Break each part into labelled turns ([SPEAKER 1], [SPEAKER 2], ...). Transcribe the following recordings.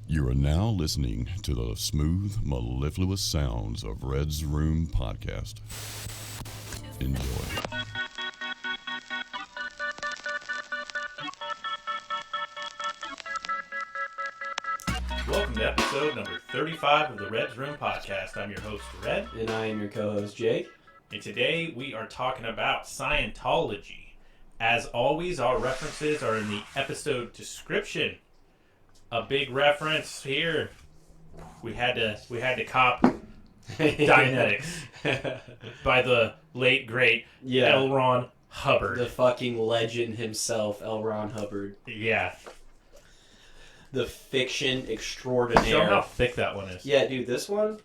[SPEAKER 1] You are now listening to the smooth, mellifluous sounds of Red's Room Podcast. Enjoy.
[SPEAKER 2] Welcome to episode number 35 of the Red's Room Podcast. I'm your host, Red.
[SPEAKER 3] And I am your co-host, Jake.
[SPEAKER 2] And today we are talking about Scientology. As always, our references are in the episode description. A big reference here. We had to cop Dianetics by the late great L. Ron Hubbard.
[SPEAKER 3] The fucking legend himself, L. Ron Hubbard.
[SPEAKER 2] Yeah.
[SPEAKER 3] The fiction extraordinaire.
[SPEAKER 2] Show how thick that one is.
[SPEAKER 3] Yeah, dude, this one,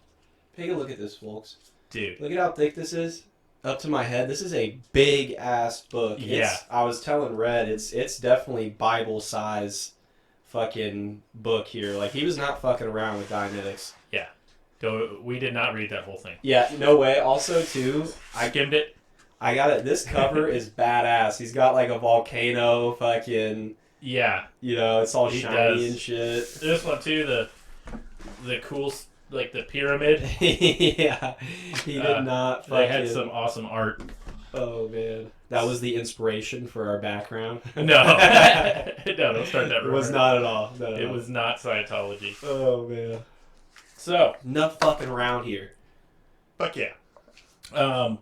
[SPEAKER 3] take a look at this, folks.
[SPEAKER 2] Dude.
[SPEAKER 3] Look at how thick this is. Up to my head. This is a big ass book.
[SPEAKER 2] Yeah.
[SPEAKER 3] I was telling Red, it's definitely Bible size fucking book here. Like, he was not fucking around with Dianetics.
[SPEAKER 2] Yeah. We did not read that whole thing.
[SPEAKER 3] Yeah, no way. Also, too,
[SPEAKER 2] I skimmed it.
[SPEAKER 3] I got it. This cover is badass. He's got like a volcano fucking...
[SPEAKER 2] Yeah.
[SPEAKER 3] You know, it's all
[SPEAKER 2] He
[SPEAKER 3] shiny
[SPEAKER 2] does.
[SPEAKER 3] and shit.
[SPEAKER 2] This one too, the cool, like the pyramid.
[SPEAKER 3] Yeah. He did not fucking...
[SPEAKER 2] They had some awesome art.
[SPEAKER 3] Oh, man. That was the inspiration for our background?
[SPEAKER 2] No. No, don't start that rumor.
[SPEAKER 3] It was not at all. No,
[SPEAKER 2] It was not Scientology.
[SPEAKER 3] Oh, man.
[SPEAKER 2] So.
[SPEAKER 3] Enough fucking around here.
[SPEAKER 2] Fuck yeah. I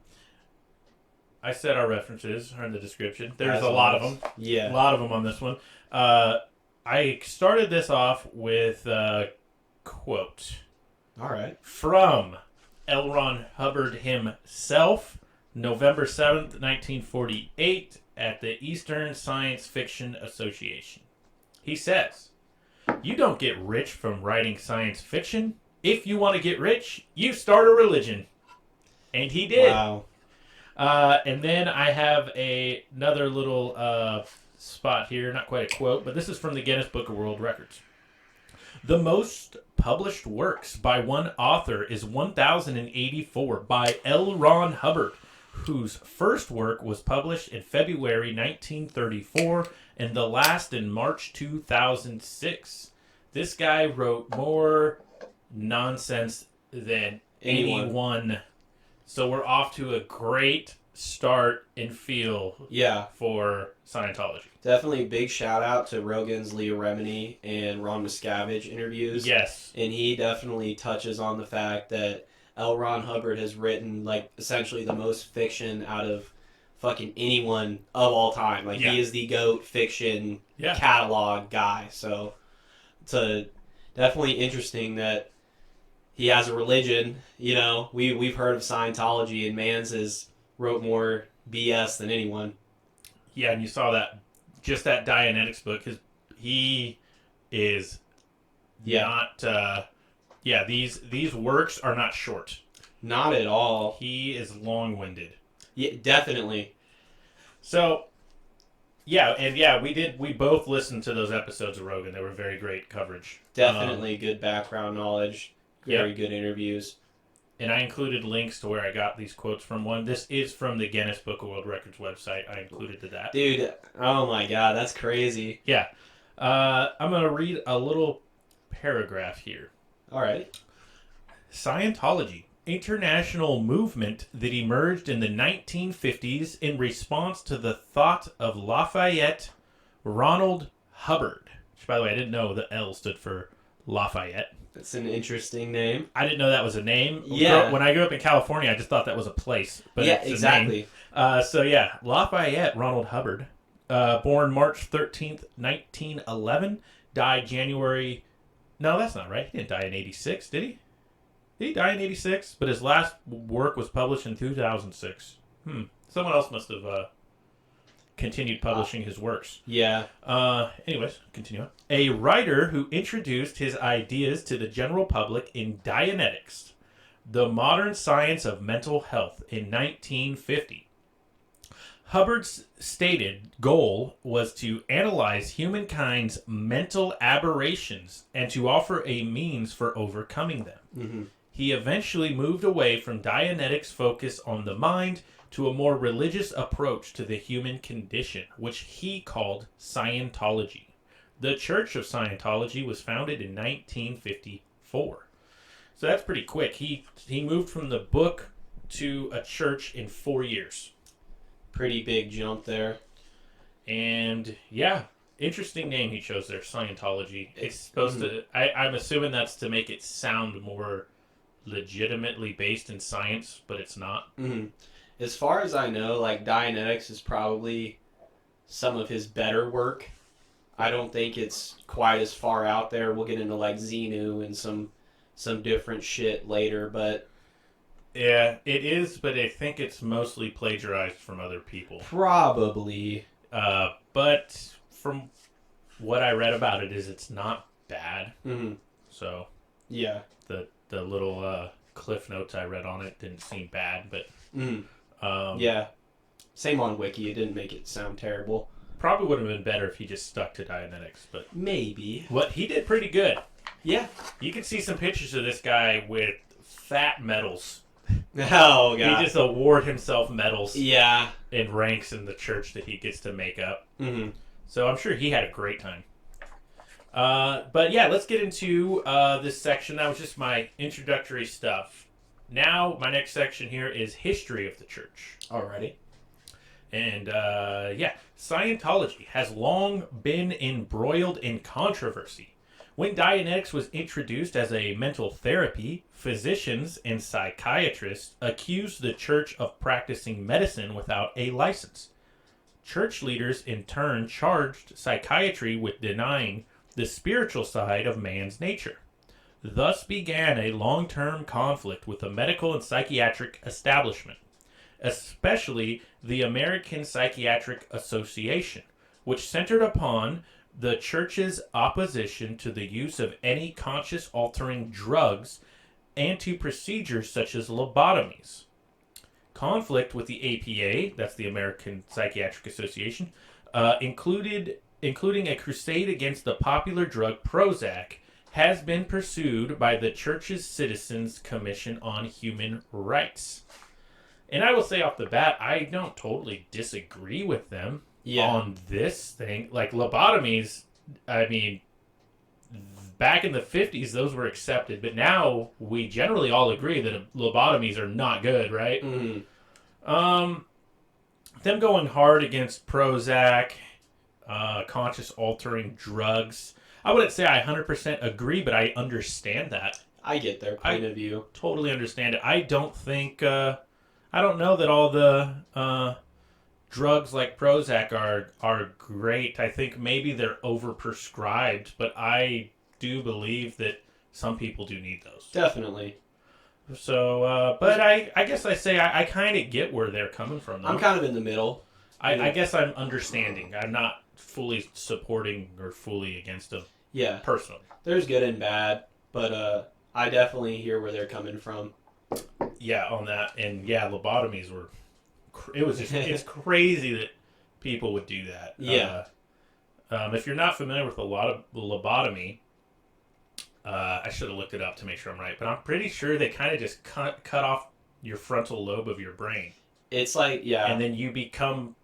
[SPEAKER 2] said our references are in the description. There's a lot of them.
[SPEAKER 3] Yeah.
[SPEAKER 2] A lot of them on this one. I started this off with a quote.
[SPEAKER 3] All right.
[SPEAKER 2] From L. Ron Hubbard himself, November 7th, 1948, at the Eastern Science Fiction Association. He says, "You don't get rich from writing science fiction. If you want to get rich, you start a religion." And he did.
[SPEAKER 3] Wow.
[SPEAKER 2] And then I have another little spot here, not quite a quote, but this is from the Guinness Book of World Records. "The most published works by one author is 1084 by L. Ron Hubbard, whose first work was published in February 1934 and the last in March 2006. This guy wrote more nonsense than anyone. So we're off to a great start and feel for Scientology.
[SPEAKER 3] Definitely a big shout out to Rogan's Leah Remini and Ron Miscavige interviews.
[SPEAKER 2] Yes.
[SPEAKER 3] And he definitely touches on the fact that L. Ron Hubbard has written, like, essentially the most fiction out of fucking anyone of all time. Like, he is the GOAT fiction catalog guy. So it's definitely interesting that he has a religion. You know, we've heard of Scientology, and Mans has wrote more BS than anyone.
[SPEAKER 2] Yeah, and you saw that, just that Dianetics book, he is not, these works are not short.
[SPEAKER 3] Not at all.
[SPEAKER 2] He is long-winded.
[SPEAKER 3] Yeah, definitely.
[SPEAKER 2] So, we both listened to those episodes of Rogan. They were very great coverage.
[SPEAKER 3] Definitely good background knowledge. Very good interviews.
[SPEAKER 2] And I included links to where I got these quotes from. One, this is from the Guinness Book of World Records website. I included that.
[SPEAKER 3] Dude, oh my god, that's crazy.
[SPEAKER 2] Yeah. I'm going to read a little paragraph here.
[SPEAKER 3] All right.
[SPEAKER 2] Scientology, international movement that emerged in the 1950s in response to the thought of Lafayette Ronald Hubbard. Which, by the way, I didn't know the L stood for Lafayette.
[SPEAKER 3] That's an interesting name.
[SPEAKER 2] I didn't know that was a name.
[SPEAKER 3] Yeah.
[SPEAKER 2] When I grew up in California, I just thought that was a place. But
[SPEAKER 3] yeah,
[SPEAKER 2] it's
[SPEAKER 3] exactly.
[SPEAKER 2] A name. Lafayette Ronald Hubbard, born March 13th, 1911, died January... No, that's not right. He didn't die in 86, did he? Did he die in 86? But his last work was published in 2006. Someone else must have continued publishing his works.
[SPEAKER 3] Yeah.
[SPEAKER 2] Anyways, continue on. A writer who introduced his ideas to the general public in Dianetics, the modern science of mental health, in 1950. Hubbard's stated goal was to analyze humankind's mental aberrations and to offer a means for overcoming them.
[SPEAKER 3] Mm-hmm.
[SPEAKER 2] He eventually moved away from Dianetics' focus on the mind to a more religious approach to the human condition, which he called Scientology. The Church of Scientology was founded in 1954. So that's pretty quick. He moved from the book to a church in 4 years.
[SPEAKER 3] Pretty big jump there.
[SPEAKER 2] And yeah, interesting name he chose there, Scientology. It's supposed to, I'm assuming that's to make it sound more legitimately based in science, but it's not.
[SPEAKER 3] Mm-hmm. As far as I know, like, Dianetics is probably some of his better work. I don't think it's quite as far out there. We'll get into, like, Xenu and some different shit later, but...
[SPEAKER 2] Yeah, it is, but I think it's mostly plagiarized from other people.
[SPEAKER 3] Probably.
[SPEAKER 2] But from what I read about it is it's not bad.
[SPEAKER 3] Mm-hmm.
[SPEAKER 2] So,
[SPEAKER 3] yeah.
[SPEAKER 2] The little cliff notes I read on it didn't seem bad, but...
[SPEAKER 3] yeah. Same on Wiki. It didn't make it sound terrible.
[SPEAKER 2] Probably would have been better if he just stuck to Dianetics, but...
[SPEAKER 3] Maybe.
[SPEAKER 2] What he did pretty good.
[SPEAKER 3] Yeah.
[SPEAKER 2] You can see some pictures of this guy with fat medals.
[SPEAKER 3] Oh, God.
[SPEAKER 2] He just award himself medals.
[SPEAKER 3] Yeah.
[SPEAKER 2] And ranks in the church that he gets to make up.
[SPEAKER 3] Mm-hmm.
[SPEAKER 2] So I'm sure he had a great time. But yeah, let's get into this section. That was just my introductory stuff. Now, my next section here is history of the church.
[SPEAKER 3] Alrighty.
[SPEAKER 2] And yeah, Scientology has long been embroiled in controversy. When Dianetics was introduced as a mental therapy, physicians and psychiatrists accused the church of practicing medicine without a license. Church leaders in turn charged psychiatry with denying the spiritual side of man's nature. Thus began a long-term conflict with the medical and psychiatric establishment, especially the American Psychiatric Association, which centered upon the church's opposition to the use of any conscious-altering drugs and to procedures such as lobotomies. Conflict with the APA, that's the American Psychiatric Association, including a crusade against the popular drug Prozac, has been pursued by the church's Citizens Commission on Human Rights. And I will say off the bat, I don't totally disagree with them on this thing. Like, lobotomies, I mean, back in the 50s, those were accepted. But now, we generally all agree that lobotomies are not good, right?
[SPEAKER 3] Mm-hmm.
[SPEAKER 2] Them going hard against Prozac, conscious-altering drugs, I wouldn't say I 100% agree, but I understand that.
[SPEAKER 3] I get their point of view.
[SPEAKER 2] Totally understand it. I don't think... I don't know that all the drugs like Prozac are great. I think maybe they're overprescribed, but I do believe that some people do need those.
[SPEAKER 3] Definitely.
[SPEAKER 2] So, but I guess I say I kind of get where they're coming from, though.
[SPEAKER 3] I'm kind of in the middle.
[SPEAKER 2] I guess I'm understanding. I'm not fully supporting or fully against them.
[SPEAKER 3] Yeah.
[SPEAKER 2] Personally.
[SPEAKER 3] There's good and bad, but I definitely hear where they're coming from.
[SPEAKER 2] Yeah, on that. And yeah, lobotomies were... It was just... It's crazy that people would do that.
[SPEAKER 3] Yeah.
[SPEAKER 2] If you're not familiar with a lot of lobotomy, I should have looked it up to make sure I'm right, but I'm pretty sure they kind of just cut off your frontal lobe of your brain.
[SPEAKER 3] It's like, yeah.
[SPEAKER 2] And then you become,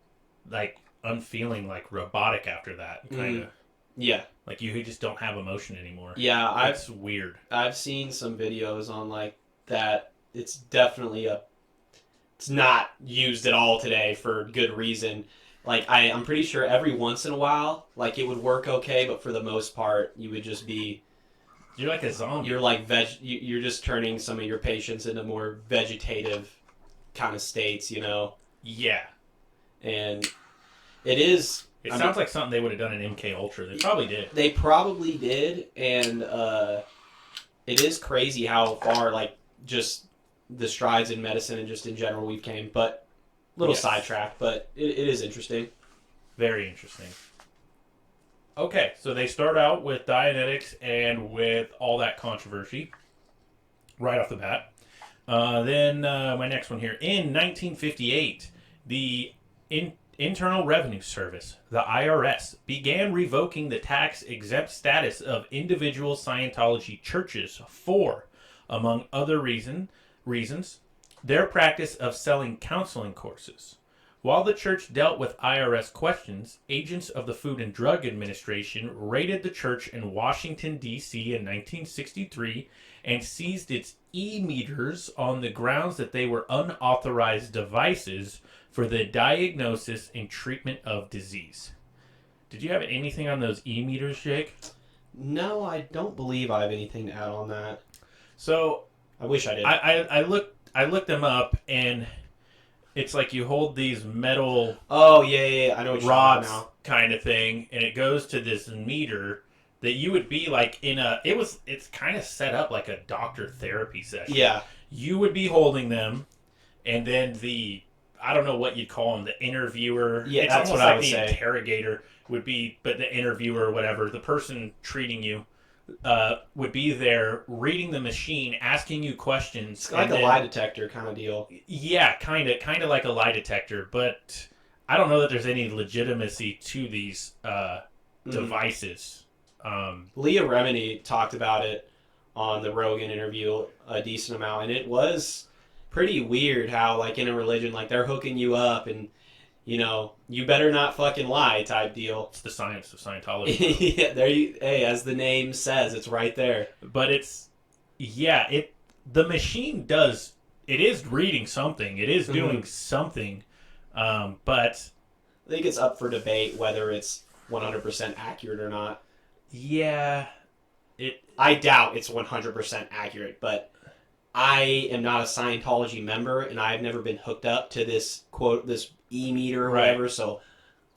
[SPEAKER 2] like, unfeeling, like, robotic after that. Kind of.
[SPEAKER 3] Yeah.
[SPEAKER 2] Like, you just don't have emotion anymore.
[SPEAKER 3] Yeah.
[SPEAKER 2] That's weird.
[SPEAKER 3] I've seen some videos on, like, that. It's definitely it's not used at all today for good reason. Like, I'm pretty sure every once in a while, like, it would work okay, but for the most part, you would just be...
[SPEAKER 2] You're like a zombie.
[SPEAKER 3] You're like you're just turning some of your patients into more vegetative kind of states, you know?
[SPEAKER 2] Yeah.
[SPEAKER 3] And it is...
[SPEAKER 2] It sounds like something they would have done in MK Ultra. They probably did.
[SPEAKER 3] They probably did, and it is crazy how far, like, just the strides in medicine and just in general we've came, but little sidetrack, but it is interesting.
[SPEAKER 2] Very interesting. Okay, so they start out with Dianetics and with all that controversy right off the bat. Then my next one here. In 1958, the Internal Revenue Service, the IRS, began revoking the tax-exempt status of individual Scientology churches for, among other reasons, their practice of selling counseling courses. While the church dealt with IRS questions, agents of the Food and Drug Administration raided the church in Washington, D.C. in 1963 and seized its e-meters on the grounds that they were unauthorized devices for the diagnosis and treatment of disease. Did you have anything on those e-meters, Jake?
[SPEAKER 3] No, I don't believe I have anything to add on that.
[SPEAKER 2] So
[SPEAKER 3] I wish I did.
[SPEAKER 2] I looked them up, and it's like you hold these metal
[SPEAKER 3] oh yeah, I know what you're
[SPEAKER 2] rods
[SPEAKER 3] talking about
[SPEAKER 2] kind of thing, and it goes to this meter that you would be like in a. It's kind of set up like a doctor therapy session.
[SPEAKER 3] Yeah,
[SPEAKER 2] you would be holding them, and then I don't know what you'd call him, the interviewer.
[SPEAKER 3] Yeah,
[SPEAKER 2] it's
[SPEAKER 3] that's
[SPEAKER 2] almost
[SPEAKER 3] what I
[SPEAKER 2] like
[SPEAKER 3] would
[SPEAKER 2] the
[SPEAKER 3] say.
[SPEAKER 2] Interrogator would be, but the interviewer or whatever, the person treating you, would be there reading the machine, asking you questions.
[SPEAKER 3] It's like a lie detector kind of deal.
[SPEAKER 2] Yeah, kind of like a lie detector, but I don't know that there's any legitimacy to these devices.
[SPEAKER 3] Leah Remini talked about it on the Rogan interview a decent amount, and it was pretty weird how, like, in a religion, like, they're hooking you up and, you know, you better not fucking lie type deal.
[SPEAKER 2] It's the science of Scientology.
[SPEAKER 3] Yeah, hey, as the name says, it's right there.
[SPEAKER 2] But the machine it is reading something. It is doing something. But
[SPEAKER 3] I think it's up for debate whether it's 100% accurate or not.
[SPEAKER 2] Yeah.
[SPEAKER 3] I doubt it's 100% accurate, but I am not a Scientology member, and I've never been hooked up to this e-meter or whatever, so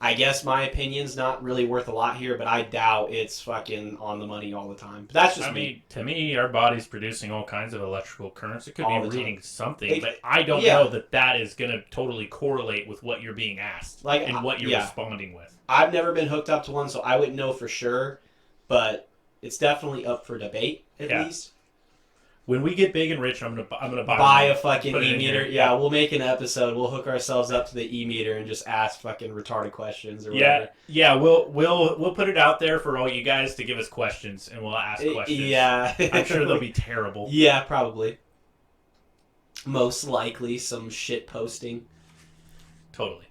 [SPEAKER 3] I guess my opinion's not really worth a lot here, but I doubt it's fucking on the money all the time. But that's just me.
[SPEAKER 2] To me, our body's producing all kinds of electrical currents. It could
[SPEAKER 3] All
[SPEAKER 2] be
[SPEAKER 3] the
[SPEAKER 2] reading
[SPEAKER 3] time.
[SPEAKER 2] something, but I don't know that is going to totally correlate with what you're being asked and what you're responding with.
[SPEAKER 3] I've never been hooked up to one, so I wouldn't know for sure, but it's definitely up for debate, at least.
[SPEAKER 2] When we get big and rich, I'm gonna
[SPEAKER 3] buy a fucking e-meter.
[SPEAKER 2] Yeah,
[SPEAKER 3] we'll make an episode. We'll hook ourselves up to the e-meter and just ask fucking retarded questions or whatever.
[SPEAKER 2] Yeah. We'll put it out there for all you guys to give us questions, and we'll ask questions.
[SPEAKER 3] Yeah,
[SPEAKER 2] I'm sure they'll be terrible.
[SPEAKER 3] Yeah, probably. Most likely some shit posting.
[SPEAKER 2] Totally.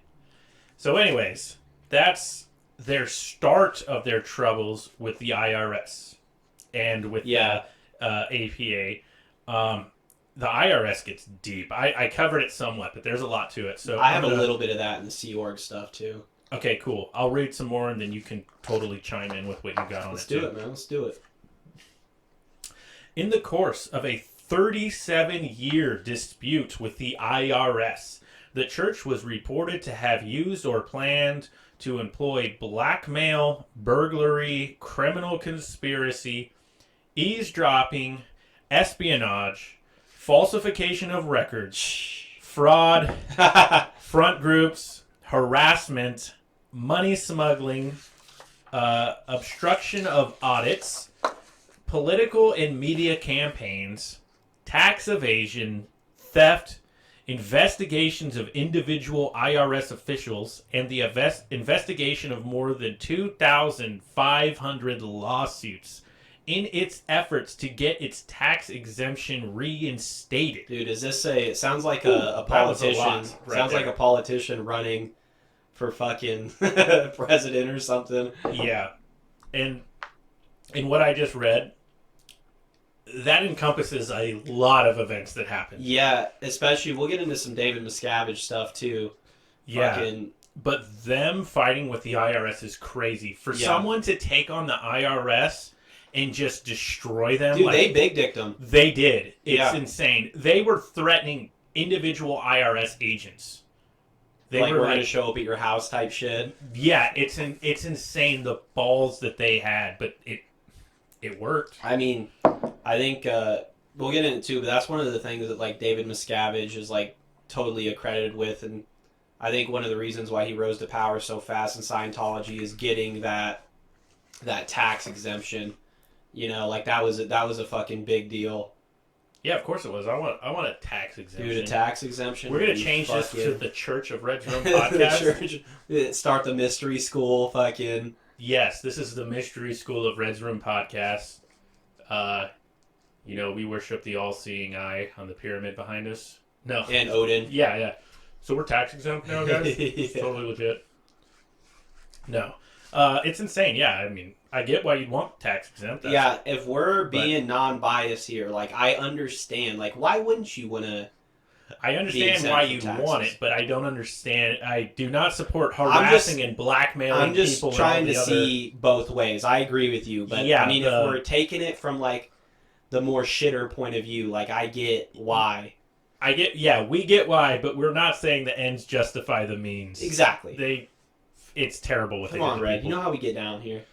[SPEAKER 2] So, anyways, that's their start of their troubles with the IRS and with the APA. The IRS gets deep. I covered it somewhat, but there's a lot to it. So
[SPEAKER 3] I have a little bit of that in the Sea Org stuff too.
[SPEAKER 2] Okay, cool. I'll read some more, and then you can totally chime in with what you got on
[SPEAKER 3] Let's
[SPEAKER 2] it.
[SPEAKER 3] do it, man. Let's do it.
[SPEAKER 2] In the course of a 37-year dispute with the IRS, the church was reported to have used or planned to employ blackmail, burglary, criminal conspiracy, eavesdropping, espionage, falsification of records, fraud, front groups, harassment, money smuggling, obstruction of audits, political and media campaigns, tax evasion, theft, investigations of individual IRS officials, and the investigation of more than 2,500 lawsuits in its efforts to get its tax exemption reinstated.
[SPEAKER 3] Dude, is this it sounds like a politician. Sounds like a politician running for fucking president or something.
[SPEAKER 2] Yeah. And in what I just read, that encompasses a lot of events that happened.
[SPEAKER 3] Yeah, especially we'll get into some David Miscavige stuff too.
[SPEAKER 2] Yeah. But them fighting with the IRS is crazy. For someone to take on the IRS and just destroy them.
[SPEAKER 3] Dude, they big dicked them.
[SPEAKER 2] They did. It's insane. They were threatening individual IRS agents. They were
[SPEAKER 3] we're going to show up at your house type shit.
[SPEAKER 2] Yeah, it's insane the balls that they had, but it worked.
[SPEAKER 3] I mean, I think we'll get into it too, but that's one of the things that like David Miscavige is like totally accredited with, and I think one of the reasons why he rose to power so fast in Scientology is getting that tax exemption. You know, like that was a fucking big deal.
[SPEAKER 2] Yeah, of course it was. I want a tax exemption.
[SPEAKER 3] Dude, a tax exemption.
[SPEAKER 2] We're gonna change this to the Church of Red's Room podcast.
[SPEAKER 3] Start the mystery school. Fucking
[SPEAKER 2] yes, this is the mystery school of Red's Room podcast. We worship the all-seeing eye on the pyramid behind us. No,
[SPEAKER 3] and Odin.
[SPEAKER 2] Yeah. So we're tax exempt now, guys? It's totally legit. No. It's insane. Yeah, I mean, I get why you'd want tax exempt.
[SPEAKER 3] Yeah, if we're being non-biased here, like, I understand. Like, why wouldn't you want to...
[SPEAKER 2] I understand why you want it, but I don't understand. I do not support harassing and blackmailing people. I'm just
[SPEAKER 3] trying to see both ways. I agree with you, but yeah, I mean, if we're taking it from like the more shitter point of view, like I get why.
[SPEAKER 2] We get why, but we're not saying the ends justify the means.
[SPEAKER 3] Exactly.
[SPEAKER 2] It's terrible what they do.
[SPEAKER 3] Come on, Red. You know how we get down here.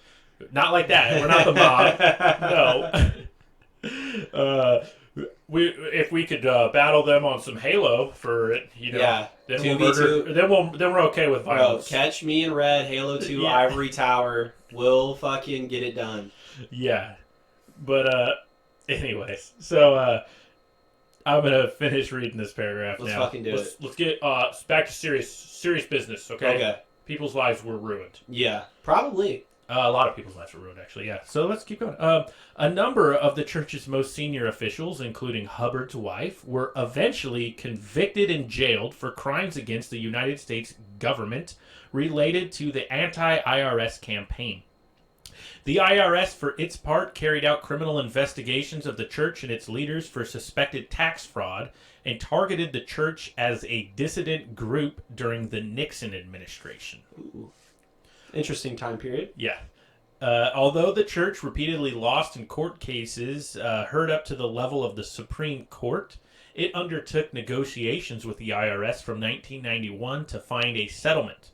[SPEAKER 2] Not like that. We're not the mob. No. If we could battle them on some Halo for it, then we're okay with violence.
[SPEAKER 3] Bro, catch me and Red, Halo 2, Ivory Tower. We'll fucking get it done.
[SPEAKER 2] Yeah. But anyways, so I'm gonna finish reading this paragraph now.
[SPEAKER 3] Let's fucking do it.
[SPEAKER 2] Let's get back to serious business, okay?
[SPEAKER 3] Okay.
[SPEAKER 2] People's lives were ruined.
[SPEAKER 3] Yeah, probably.
[SPEAKER 2] A lot of people's lives were ruined, actually, yeah. So let's keep going. A number of the church's most senior officials, including Hubbard's wife, were eventually convicted and jailed for crimes against the United States government related to the anti-IRS campaign. The IRS, for its part, carried out criminal investigations of the church and its leaders for suspected tax fraud and targeted the church as a dissident group during the Nixon administration.
[SPEAKER 3] Ooh. Interesting time period.
[SPEAKER 2] Yeah. Although the church repeatedly lost in court cases heard up to the level of the Supreme Court, it undertook negotiations with the IRS from 1991 to find a settlement.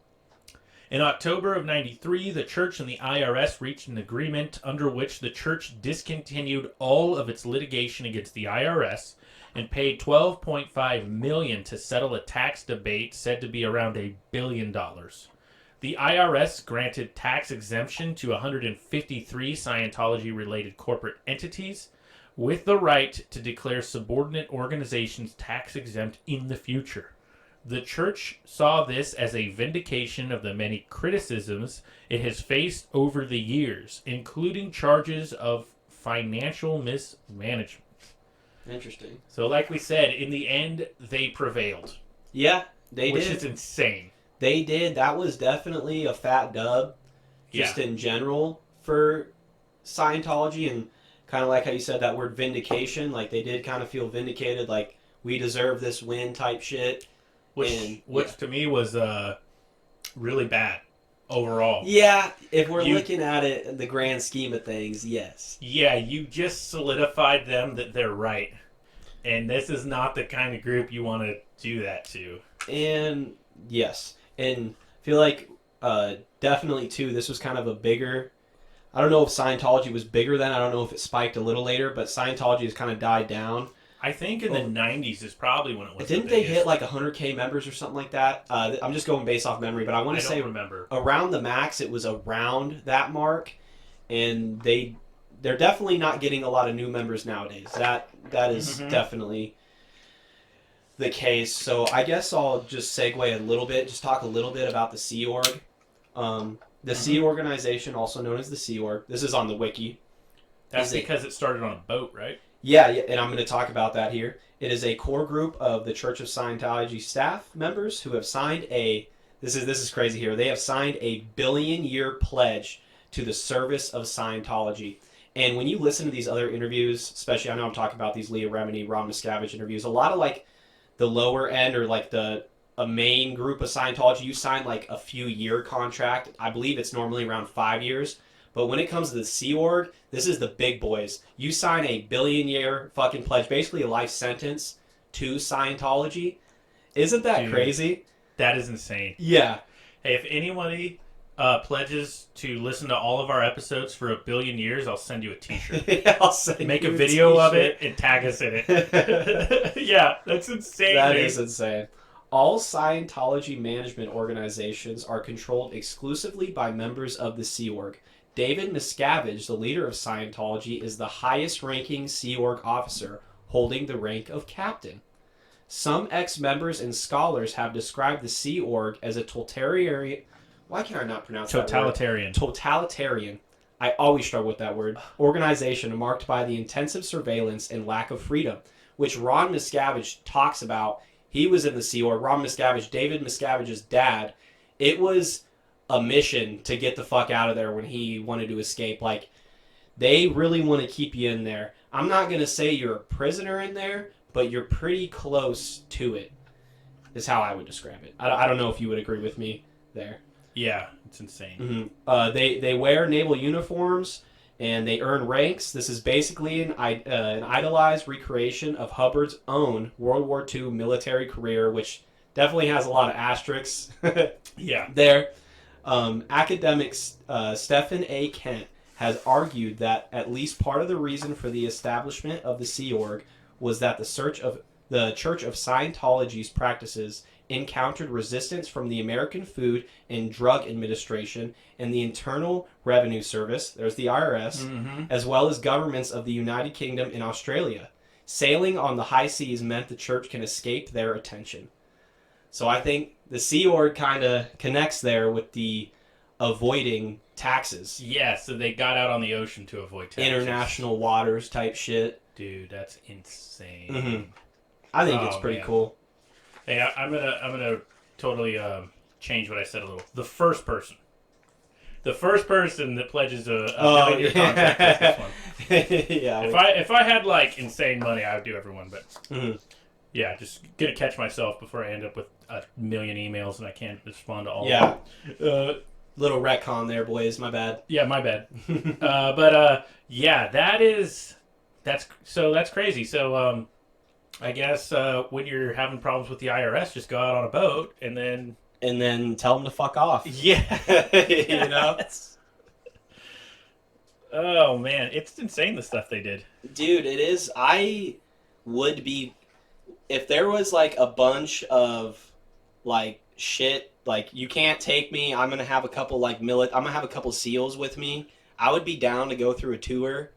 [SPEAKER 2] In October of 93, the church and the IRS reached an agreement under which the church discontinued all of its litigation against the IRS and paid $12.5 million to settle a tax debate said to be around $1 billion. The IRS granted tax exemption to 153 Scientology-related corporate entities with the right to declare subordinate organizations tax exempt in the future. The church saw this as a vindication of the many criticisms it has faced over the years, including charges of financial mismanagement.
[SPEAKER 3] Interesting.
[SPEAKER 2] So like we said, in the end, they prevailed.
[SPEAKER 3] Yeah, they did.
[SPEAKER 2] Which is insane.
[SPEAKER 3] They did. That was definitely a fat dub, just in general, for Scientology. And kind of like how you said that word vindication. Like, they did kind of feel vindicated, like, we deserve this win type shit.
[SPEAKER 2] Which to me was really bad overall.
[SPEAKER 3] Yeah, if we're looking at it in the grand scheme of things, yes.
[SPEAKER 2] Yeah, you just solidified them that they're right. And this is not the kind of group you want to do that to.
[SPEAKER 3] And, yes. And I feel like definitely, too, this was kind of a bigger... I don't know if Scientology was bigger then. I don't know if it spiked a little later, but Scientology has kind of died down.
[SPEAKER 2] I think in the 90s is probably when it was.
[SPEAKER 3] Didn't they hit like 100K members or something like that? I'm just going based off memory, but I want to say
[SPEAKER 2] remember.
[SPEAKER 3] Around the max, it was around that mark, and they're definitely not getting a lot of new members nowadays. That is definitely the case. So I guess I'll just segue a little bit, just talk a little bit about the Sea Org. The Sea Organization, also known as the Sea Org. This is on the wiki.
[SPEAKER 2] That's because it started on a boat, right?
[SPEAKER 3] Yeah, and I'm going to talk about that here. It is a core group of the Church of Scientology staff members who have signed this is crazy here. They have signed a billion-year pledge to the service of Scientology. And when you listen to these other interviews, especially I know I'm talking about these Leah Remini, Ron Miscavige interviews, a lot of like the lower end or like a main group of Scientology, you sign like a few-year contract. I believe it's normally around 5 years. But when it comes to the Sea Org, this is the big boys. You sign a billion-year fucking pledge, basically a life sentence to Scientology. Isn't that crazy?
[SPEAKER 2] That is insane.
[SPEAKER 3] Yeah.
[SPEAKER 2] Hey, if anybody pledges to listen to all of our episodes for 1 billion years, I'll send you a t-shirt.
[SPEAKER 3] I'll send
[SPEAKER 2] Make a video of it and tag us in it. Yeah, that's insane.
[SPEAKER 3] That is insane. All Scientology management organizations are controlled exclusively by members of the Sea Org. David Miscavige, the leader of Scientology, is the highest-ranking Sea Org officer, holding the rank of captain. Some ex-members and scholars have described the Sea Org as a totalitarian... Why can I not pronounce that word? Totalitarian. I always struggle with that word. Organization marked by the intensive surveillance and lack of freedom, which Ron Miscavige talks about He was in the Sea Org. Ron Miscavige, David Miscavige's dad. It was a mission to get the fuck out of there when he wanted to escape. Like, they really want to keep you in there. I'm not going to say you're a prisoner in there, but you're pretty close to it, is how I would describe it. I don't know if you would agree with me there.
[SPEAKER 2] Yeah, it's insane.
[SPEAKER 3] They wear naval uniforms, and they earn ranks. This is basically an idolized recreation of Hubbard's own World War II military career, which definitely has a lot of asterisks there. Academics Stephen A. Kent has argued that at least part of the reason for the establishment of the Sea Org was that the Church of Scientology's practices encountered resistance from the American Food and Drug Administration and the Internal Revenue Service, there's the IRS, as well as governments of the United Kingdom and Australia. Sailing on the high seas meant the church can escape their attention. So I think the Sea Org kind of connects there with the avoiding taxes.
[SPEAKER 2] Yeah, so they got out on the ocean to avoid taxes.
[SPEAKER 3] International waters type shit.
[SPEAKER 2] Dude, that's insane.
[SPEAKER 3] I think it's pretty cool.
[SPEAKER 2] Hey, I'm gonna totally change what I said a little. The first person that pledges a million-year contract is this one.
[SPEAKER 3] Yeah.
[SPEAKER 2] If I had like insane money, I would do everyone. But yeah, just gonna catch myself before I end up with a million emails and I can't respond to all.
[SPEAKER 3] Yeah. Little retcon there, boys. My bad.
[SPEAKER 2] Yeah, my bad. But yeah, that's crazy. So I guess when you're having problems with the IRS, just go out on a boat and then
[SPEAKER 3] tell them to fuck off.
[SPEAKER 2] Yeah.
[SPEAKER 3] You know?
[SPEAKER 2] Oh, man. It's insane the stuff they did.
[SPEAKER 3] Dude, it is. I would be... If there was, like, a bunch of, like, shit, like, you can't take me, I'm going to have a couple, like, I'm going to have a couple SEALs with me, I would be down to go through a tour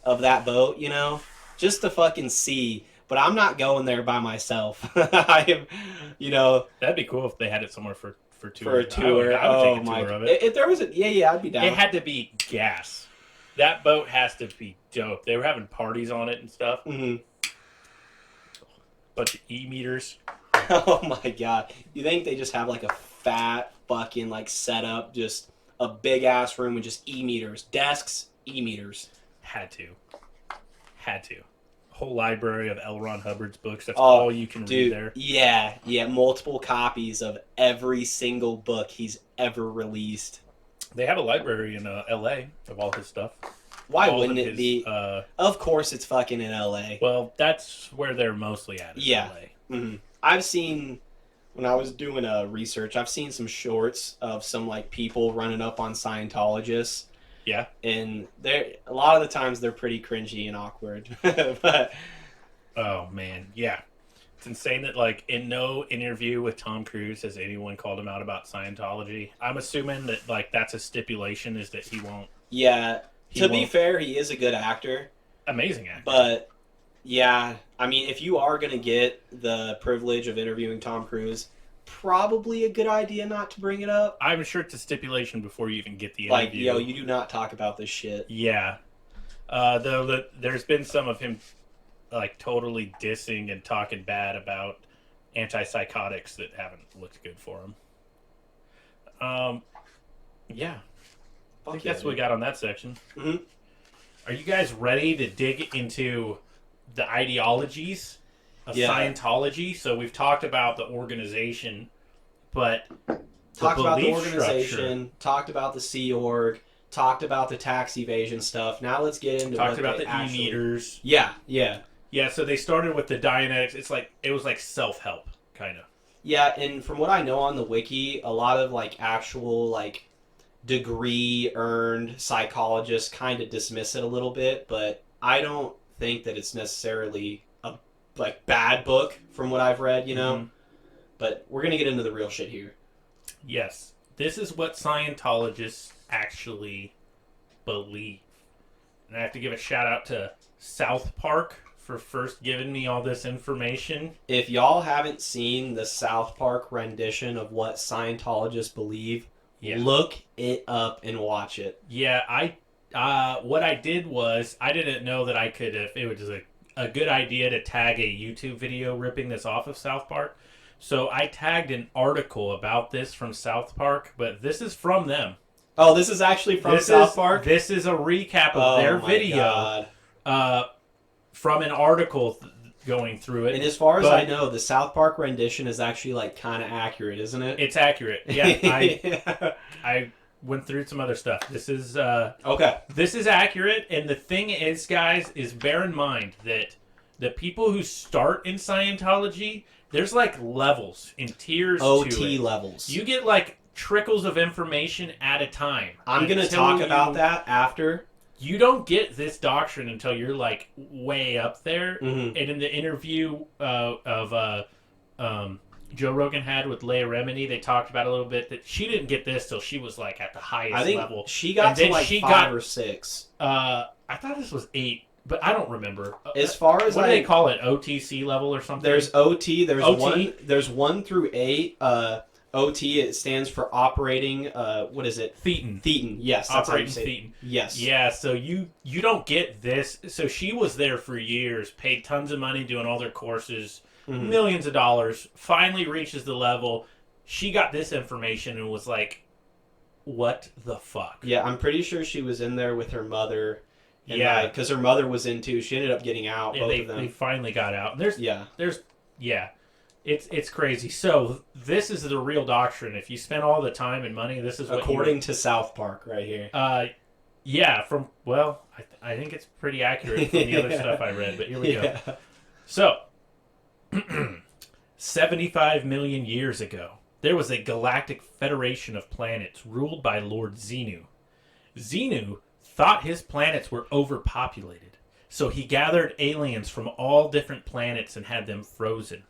[SPEAKER 3] of that boat, you know? Just to fucking see... But I'm not going there by myself. I am, you know.
[SPEAKER 2] That'd be cool if they had it somewhere for tour.
[SPEAKER 3] For a tour.
[SPEAKER 2] I would take a tour of it.
[SPEAKER 3] If there was I'd be down.
[SPEAKER 2] It had to be gas. That boat has to be dope. They were having parties on it and stuff.
[SPEAKER 3] Mm-hmm.
[SPEAKER 2] Bunch of E-meters.
[SPEAKER 3] Oh my god. You think they just have like a fat fucking like setup, just a big ass room with just E-meters, desks, E-meters.
[SPEAKER 2] Had to. Whole library of L. Ron Hubbard's books. That's all you can read there.
[SPEAKER 3] Yeah, multiple copies of every single book he's ever released.
[SPEAKER 2] They have a library in L.A. of all his stuff.
[SPEAKER 3] Why wouldn't it be? Of course, it's fucking in L.A.
[SPEAKER 2] Well, that's where they're mostly at. L.A.
[SPEAKER 3] Mm-hmm. I've seen when I was doing research. I've seen some shorts of some like people running up on Scientologists.
[SPEAKER 2] Yeah,
[SPEAKER 3] and a lot of the times they're pretty cringy and awkward. But
[SPEAKER 2] oh man, yeah, it's insane that like in no interview with Tom Cruise has anyone called him out about Scientology. I'm assuming that like that's a stipulation is that he won't.
[SPEAKER 3] Yeah, be fair, he is a good actor,
[SPEAKER 2] amazing actor.
[SPEAKER 3] But yeah, I mean, if you are gonna get the privilege of interviewing Tom Cruise, probably a good idea not to bring it up.
[SPEAKER 2] I'm sure it's a stipulation before you even get the
[SPEAKER 3] Like,
[SPEAKER 2] interview.
[SPEAKER 3] you do not talk about this shit.
[SPEAKER 2] Yeah. Though there's been some of him, like, totally dissing and talking bad about antipsychotics that haven't looked good for him. Yeah. I think that's what we got on that section.
[SPEAKER 3] Mm-hmm.
[SPEAKER 2] Are you guys ready to dig into the ideologies of Scientology? So we've talked about the organization, but
[SPEAKER 3] talked about the organization, talked about the Sea Org, talked about the tax evasion stuff. Now let's get into
[SPEAKER 2] talked about the E-meters.
[SPEAKER 3] Yeah.
[SPEAKER 2] So they started with the Dianetics. It was like self-help kind of.
[SPEAKER 3] Yeah, and from what I know on the wiki, a lot of like actual like degree earned psychologists kind of dismiss it a little bit, but I don't think that it's necessarily like bad book from what I've read, you know. Mm-hmm. But we're gonna get into the real shit here.
[SPEAKER 2] Yes, this is what Scientologists actually believe, and I have to give a shout out to South Park for first giving me all this information.
[SPEAKER 3] If y'all haven't seen the South Park rendition of what Scientologists believe, look it up and watch it.
[SPEAKER 2] Yeah, what I did was I didn't know that I could if it was a good idea to tag a YouTube video ripping this off of South Park. So I tagged an article about this from South Park, but this is from them.
[SPEAKER 3] Oh, this is actually from South Park?
[SPEAKER 2] This is a recap of their video from an article going through it.
[SPEAKER 3] And as far as I know, the South Park rendition is actually like kind of accurate, isn't it?
[SPEAKER 2] It's accurate. Yeah, I went through some other stuff. This is
[SPEAKER 3] okay.
[SPEAKER 2] This is accurate, and the thing is, guys, is bear in mind that the people who start in Scientology, there's like levels and tiers.
[SPEAKER 3] OT
[SPEAKER 2] to it.
[SPEAKER 3] levels.
[SPEAKER 2] You get like trickles of information at a time.
[SPEAKER 3] I'm going to talk about that after.
[SPEAKER 2] You don't get this doctrine until you're like way up there.
[SPEAKER 3] Mm-hmm.
[SPEAKER 2] And in the interview of Joe Rogan had with Leah Remini, they talked about a little bit that she didn't get this till she was like at the highest level.
[SPEAKER 3] She got to like 5 or 6.
[SPEAKER 2] I thought this was 8, but I don't remember.
[SPEAKER 3] As far as
[SPEAKER 2] what do they call it? OTC level or something?
[SPEAKER 3] There's OT. There's
[SPEAKER 2] OT?
[SPEAKER 3] There's 1 through 8. OT, it stands for operating. What is it?
[SPEAKER 2] Thetan.
[SPEAKER 3] Thetan. Yes, that's
[SPEAKER 2] operating
[SPEAKER 3] how you say
[SPEAKER 2] Thetan.
[SPEAKER 3] Yes.
[SPEAKER 2] Yeah. So you don't get this. So she was there for years, paid tons of money doing all their courses, millions of dollars. Finally reaches the level. She got this information and was like, "What the fuck?"
[SPEAKER 3] Yeah, I'm pretty sure she was in there with her mother. And
[SPEAKER 2] yeah,
[SPEAKER 3] because her mother was in too. She ended up getting out.
[SPEAKER 2] Yeah,
[SPEAKER 3] both of them.
[SPEAKER 2] They finally got out. And there's It's crazy. So this is the real doctrine. If you spend all the time and money, this is what
[SPEAKER 3] according to South Park right here.
[SPEAKER 2] Yeah. I think it's pretty accurate from the other stuff I read. But here we go. So, 75 million years ago, there was a galactic federation of planets ruled by Lord Xenu. Xenu thought his planets were overpopulated, so he gathered aliens from all different planets and had them frozen.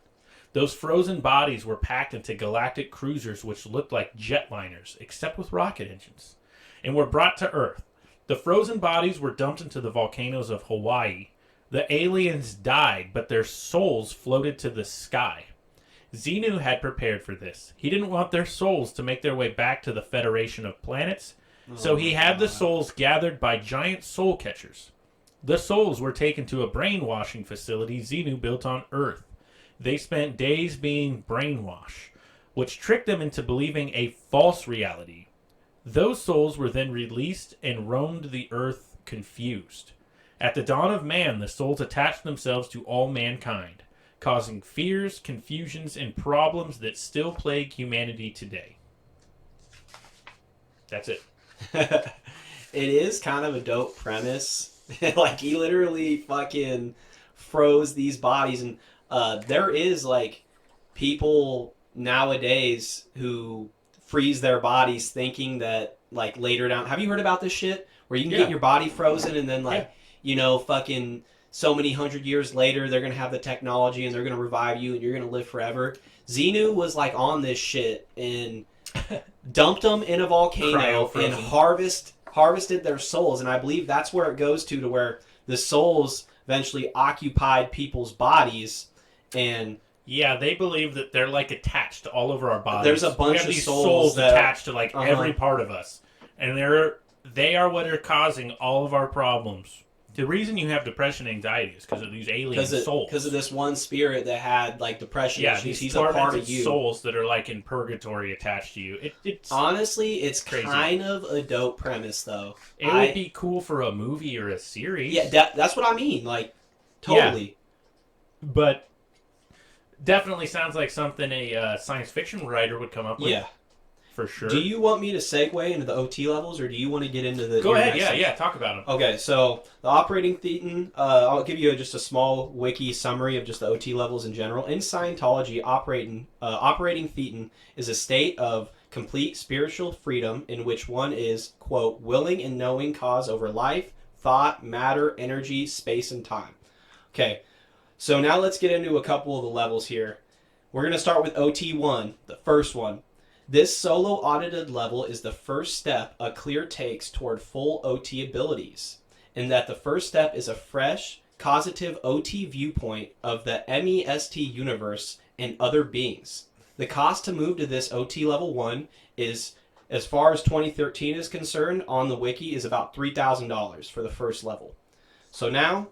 [SPEAKER 2] Those frozen bodies were packed into galactic cruisers which looked like jetliners, except with rocket engines, and were brought to Earth. The frozen bodies were dumped into the volcanoes of Hawaii. The aliens died, but their souls floated to the sky. Xenu had prepared for this. He didn't want their souls to make their way back to the Federation of Planets, so he had the souls gathered by giant soul catchers. The souls were taken to a brainwashing facility Xenu built on Earth. They spent days being brainwashed, which tricked them into believing a false reality. Those souls were then released and roamed the earth confused. At the dawn of man, the souls attached themselves to all mankind, causing fears, confusions, and problems that still plague humanity today. That's it.
[SPEAKER 3] It is kind of a dope premise. Like, he literally fucking froze these bodies, and there is, like, people nowadays who freeze their bodies thinking that, like, later down... Have you heard about this shit? Where you can get your body frozen and then, like, you know, fucking so many 100 years later, they're going to have the technology and they're going to revive you and you're going to live forever. Xenu was, like, on this shit and dumped them in a volcano and harvested their souls. And I believe that's where it goes to where the souls eventually occupied people's bodies. And
[SPEAKER 2] yeah, they believe that they're like attached to all over our bodies.
[SPEAKER 3] There's a bunch of
[SPEAKER 2] these
[SPEAKER 3] souls that,
[SPEAKER 2] attached to like every part of us, and they are what are causing all of our problems. The reason you have depression and anxiety is because of these alien souls.
[SPEAKER 3] Because of this one spirit that had like depression issues. He's a part of you.
[SPEAKER 2] Souls that are like in purgatory attached to you. It's
[SPEAKER 3] honestly, it's
[SPEAKER 2] crazy.
[SPEAKER 3] Kind of a dope premise though.
[SPEAKER 2] It would be cool for a movie or a series.
[SPEAKER 3] Yeah, that's what I mean. Like, totally.
[SPEAKER 2] Yeah. But definitely sounds like something a science fiction writer would come up with.
[SPEAKER 3] Yeah.
[SPEAKER 2] For sure.
[SPEAKER 3] Do you want me to segue into the OT levels, or do you want to get into the...
[SPEAKER 2] Go ahead, yeah, talk about them.
[SPEAKER 3] Okay, so the operating thetan, I'll give you just a small wiki summary of just the OT levels in general. In Scientology, operating thetan is a state of complete spiritual freedom in which one is, quote, willing and knowing cause over life, thought, matter, energy, space, and time. Okay, so now let's get into a couple of the levels here. We're going to start with OT1, the first one. This solo audited level is the first step a clear takes toward full OT abilities, in that the first step is a fresh, causative OT viewpoint of the MEST universe and other beings. The cost to move to this OT level 1 is, as far as 2013 is concerned, on the wiki is about $3,000 for the first level. So now,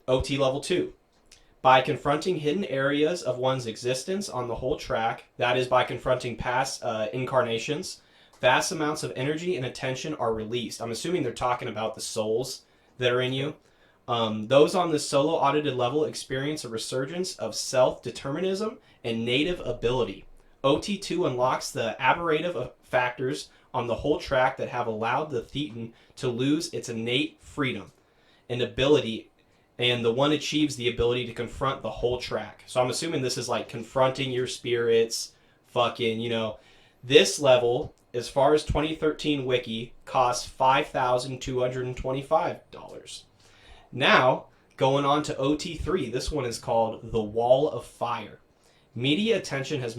[SPEAKER 3] OT level 2. By confronting hidden areas of one's existence on the whole track, that is by confronting past incarnations, vast amounts of energy and attention are released. I'm assuming they're talking about the souls that are in you. Those on the solo audited level experience a resurgence of self-determinism and native ability. OT2 unlocks the aberrative factors on the whole track that have allowed the Thetan to lose its innate freedom and ability, and the one achieves the ability to confront the whole track. So I'm assuming this is like confronting your spirits, fucking, This level, as far as 2013 wiki, costs $5,225. Now, going on to OT3, this one is called The Wall of Fire. Media attention has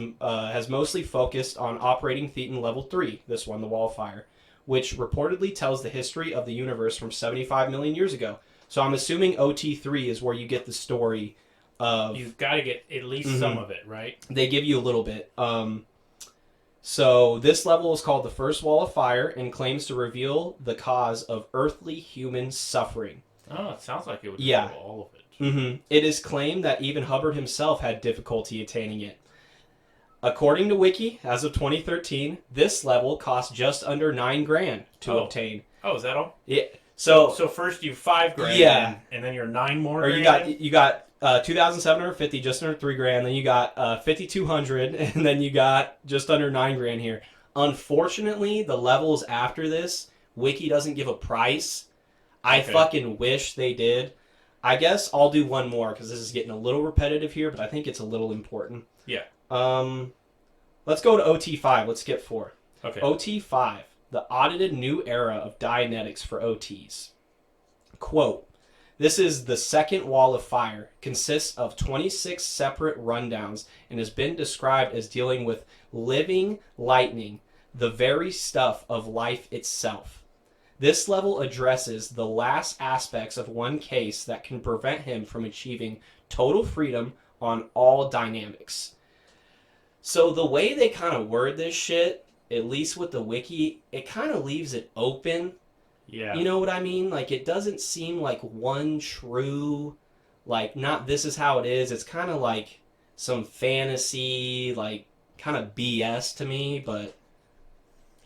[SPEAKER 3] mostly focused on operating Thetan level 3, this one, The Wall of Fire, which reportedly tells the history of the universe from 75 million years ago. So I'm assuming OT3 is where you get the story of...
[SPEAKER 2] You've got to get at least some of it, right?
[SPEAKER 3] They give you a little bit. So this level is called the First Wall of Fire and claims to reveal the cause of earthly human suffering.
[SPEAKER 2] Oh, it sounds like it would
[SPEAKER 3] cover
[SPEAKER 2] all of it.
[SPEAKER 3] It is claimed that even Hubbard himself had difficulty attaining it. According to Wiki, as of 2013, this level costs just under $9,000 to obtain.
[SPEAKER 2] Oh, is that all?
[SPEAKER 3] Yeah.
[SPEAKER 2] So first you $5,000.
[SPEAKER 3] Yeah.
[SPEAKER 2] And then you're 9 more.
[SPEAKER 3] Or you got 2,750, just under $3,000. Then you got 5,200, and then you got just under $9,000 here. Unfortunately, the levels after this, Wiki doesn't give a price. I fucking wish they did. I guess I'll do one more because this is getting a little repetitive here, but I think it's a little important.
[SPEAKER 2] Yeah.
[SPEAKER 3] Let's go to OT5. Let's skip 4.
[SPEAKER 2] Okay.
[SPEAKER 3] OT5, the audited new era of Dianetics for OTs. Quote, this is the second wall of fire, consists of 26 separate rundowns, and has been described as dealing with living lightning, the very stuff of life itself. This level addresses the last aspects of one case that can prevent him from achieving total freedom on all dynamics. So the way they kind of word this shit, at least with the wiki, it kind of leaves it open.
[SPEAKER 2] Yeah.
[SPEAKER 3] You know what I mean? Like, it doesn't seem like one true, like, not this is how it is. It's kind of like some fantasy, like, kind of BS to me, but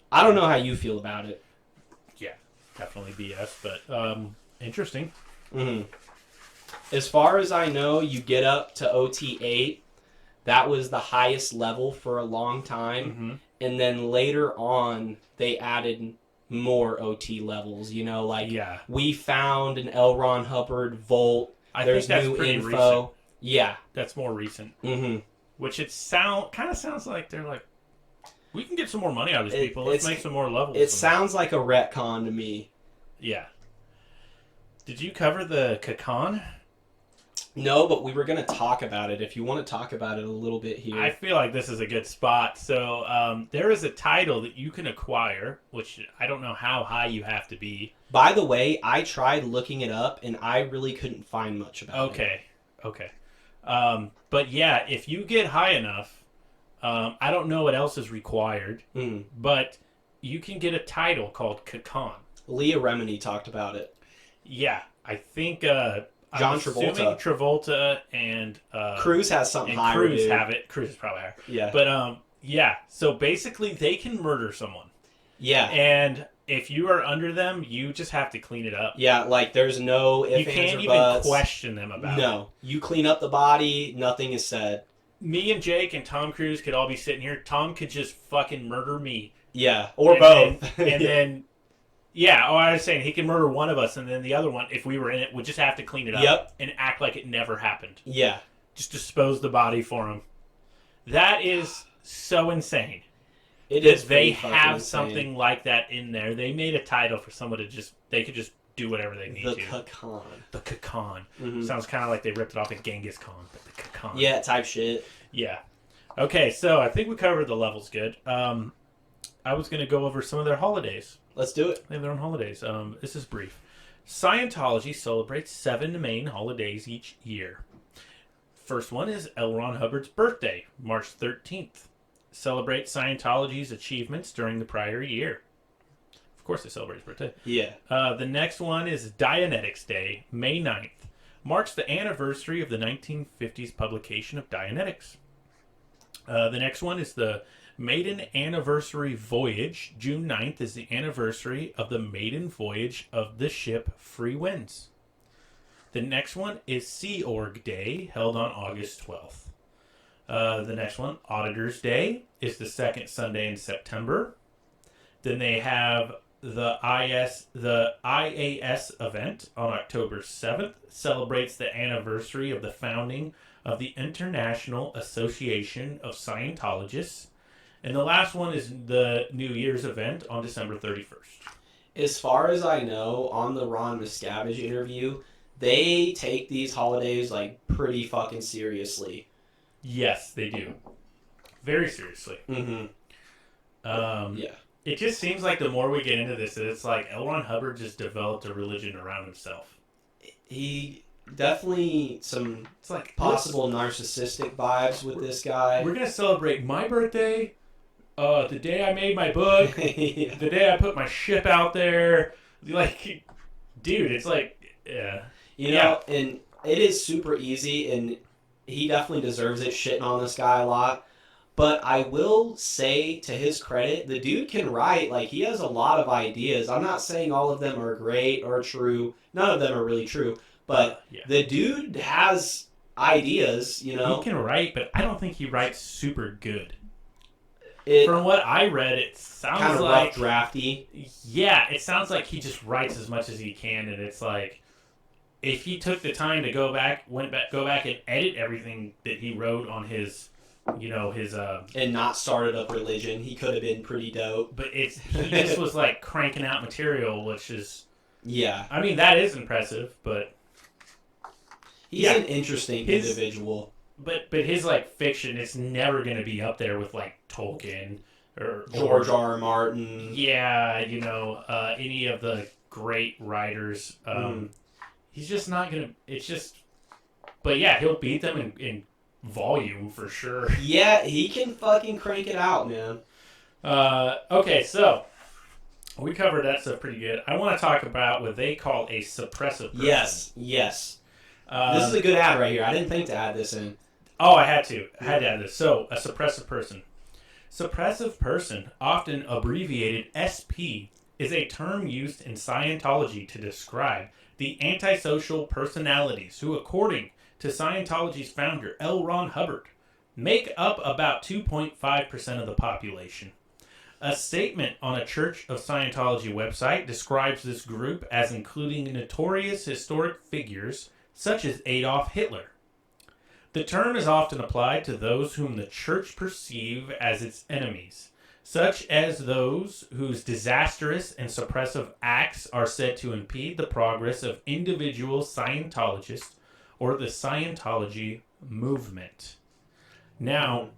[SPEAKER 3] I don't know how you feel about it.
[SPEAKER 2] Definitely BS, but interesting.
[SPEAKER 3] As far as I know, you get up to OT8. That was the highest level for a long time. And then later on, they added more OT levels. We found an L. Ron Hubbard vault.
[SPEAKER 2] There's think that's new pretty info. Recent.
[SPEAKER 3] Yeah.
[SPEAKER 2] That's more recent. Which kind of sounds like they're like, we can get some more money out of these people. Let's make some more levels.
[SPEAKER 3] It sounds like a retcon to me.
[SPEAKER 2] Yeah. Did you cover the Kakan?
[SPEAKER 3] No, but we were going to talk about it. If you want to talk about it a little bit here.
[SPEAKER 2] I feel like this is a good spot. So there is a title that you can acquire, which I don't know how high you have to be.
[SPEAKER 3] By the way, I tried looking it up, and I really couldn't find much about it.
[SPEAKER 2] Okay. But yeah, if you get high enough, I don't know what else is required, but you can get a title called Kakan.
[SPEAKER 3] Leah Remini talked about it.
[SPEAKER 2] Yeah, I think
[SPEAKER 3] John
[SPEAKER 2] Travolta and
[SPEAKER 3] Cruz has something
[SPEAKER 2] and
[SPEAKER 3] higher.
[SPEAKER 2] Cruz have it. Cruz is probably higher.
[SPEAKER 3] Yeah,
[SPEAKER 2] but yeah. So basically, they can murder someone.
[SPEAKER 3] Yeah,
[SPEAKER 2] and if you are under them, you just have to clean it up.
[SPEAKER 3] Yeah, like there's no ifs,
[SPEAKER 2] you can't
[SPEAKER 3] or
[SPEAKER 2] even
[SPEAKER 3] buts.
[SPEAKER 2] question them about it.
[SPEAKER 3] No, you clean up the body. Nothing is said.
[SPEAKER 2] Me and Jake and Tom Cruise could all be sitting here. Tom could just fucking murder me.
[SPEAKER 3] Yeah, or both.
[SPEAKER 2] And then, yeah, I was saying he can murder one of us, and then the other one, if we were in it, would just have to clean it up and act like it never happened.
[SPEAKER 3] Yeah.
[SPEAKER 2] Just dispose the body for him. That is so insane.
[SPEAKER 3] It is.
[SPEAKER 2] They have something like that in there. They made a title for someone to they could just do whatever they need to.
[SPEAKER 3] The
[SPEAKER 2] Kakan. Sounds kind of like they ripped it off of Genghis Khan, but the Kakan.
[SPEAKER 3] Yeah, type shit.
[SPEAKER 2] Yeah. Okay, so I think we covered the levels good. I was going to go over some of their holidays.
[SPEAKER 3] Let's do it.
[SPEAKER 2] They have their own holidays. This is brief. Scientology celebrates 7 main holidays each year. First one is L. Ron Hubbard's birthday, March 13th. Celebrate Scientology's achievements during the prior year. Of course they celebrate his birthday.
[SPEAKER 3] Yeah.
[SPEAKER 2] The next one is Dianetics Day, May 9th. marks the anniversary of the 1950s publication of Dianetics. The next one is the Maiden Anniversary Voyage. June 9th is the anniversary of the maiden voyage of the ship Free Winds. The next one is Sea Org Day, held on August 12th. The next one, Auditors Day, is the second Sunday in September. Then they have the IAS event on October 7th, celebrates the anniversary of the founding of the International Association of Scientologists. And the last one is the New Year's event on December 31st.
[SPEAKER 3] As far as I know, on the Ron Miscavige interview, they take these holidays like pretty fucking seriously.
[SPEAKER 2] Yes, they do. Very seriously.
[SPEAKER 3] Mm-hmm. Yeah.
[SPEAKER 2] It just seems like the more we get into this, that it's like L. Ron Hubbard just developed a religion around himself.
[SPEAKER 3] He definitely some
[SPEAKER 2] It's like
[SPEAKER 3] possible narcissistic vibes with this guy.
[SPEAKER 2] We're gonna celebrate my birthday, the day I made my book,
[SPEAKER 3] Yeah.
[SPEAKER 2] the day I put my ship out there. Like, dude, it's like, yeah.
[SPEAKER 3] You know, and it is super easy, and he definitely deserves it, shitting on this guy a lot. But I will say, to his credit, the dude can write. Like, he has a lot of ideas. I'm not saying all of them are great or true. None of them are really true. But the dude has ideas, you know.
[SPEAKER 2] He can write, but I don't think he writes super good.
[SPEAKER 3] It,
[SPEAKER 2] From what I read, it sounds
[SPEAKER 3] kind of
[SPEAKER 2] like...
[SPEAKER 3] rough drafty.
[SPEAKER 2] Yeah, it sounds like he just writes as much as he can, and it's like... If he took the time to go back and edit everything that he wrote on his... You know, his
[SPEAKER 3] and not started up religion, he could have been pretty dope.
[SPEAKER 2] But he just was like cranking out material, which is
[SPEAKER 3] I
[SPEAKER 2] mean, that is impressive, but
[SPEAKER 3] he's an interesting individual.
[SPEAKER 2] But his like fiction, it's never gonna be up there with like Tolkien or
[SPEAKER 3] George R. R. Martin.
[SPEAKER 2] Yeah, you know, any of the great writers. He's just not gonna. It's just. But yeah, he'll beat them in volume for sure.
[SPEAKER 3] Yeah, he can fucking crank it out, man.
[SPEAKER 2] Okay, so we covered that stuff pretty good. I want to talk about what they call a suppressive person.
[SPEAKER 3] Yes. This is a good ad right here. I didn't think to add this in.
[SPEAKER 2] Oh, I had to add this. So, a suppressive person. Suppressive person, often abbreviated SP, is a term used in Scientology to describe the antisocial personalities who, according to Scientology's founder, L. Ron Hubbard, make up about 2.5% of the population. A statement on a Church of Scientology website describes this group as including notorious historic figures such as Adolf Hitler. The term is often applied to those whom the Church perceive as its enemies, such as those whose disastrous and suppressive acts are said to impede the progress of individual Scientologists or the Scientology movement. Now,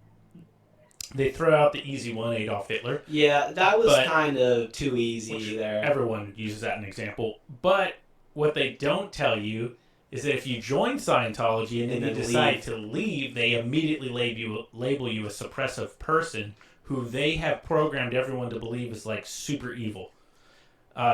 [SPEAKER 2] they throw out the easy one, Adolf Hitler.
[SPEAKER 3] Yeah, that was kind of too easy there.
[SPEAKER 2] Everyone uses that as an example. But what they don't tell you is that if you join Scientology and then you decide to leave, they immediately label you a suppressive person who they have programmed everyone to believe is like super evil.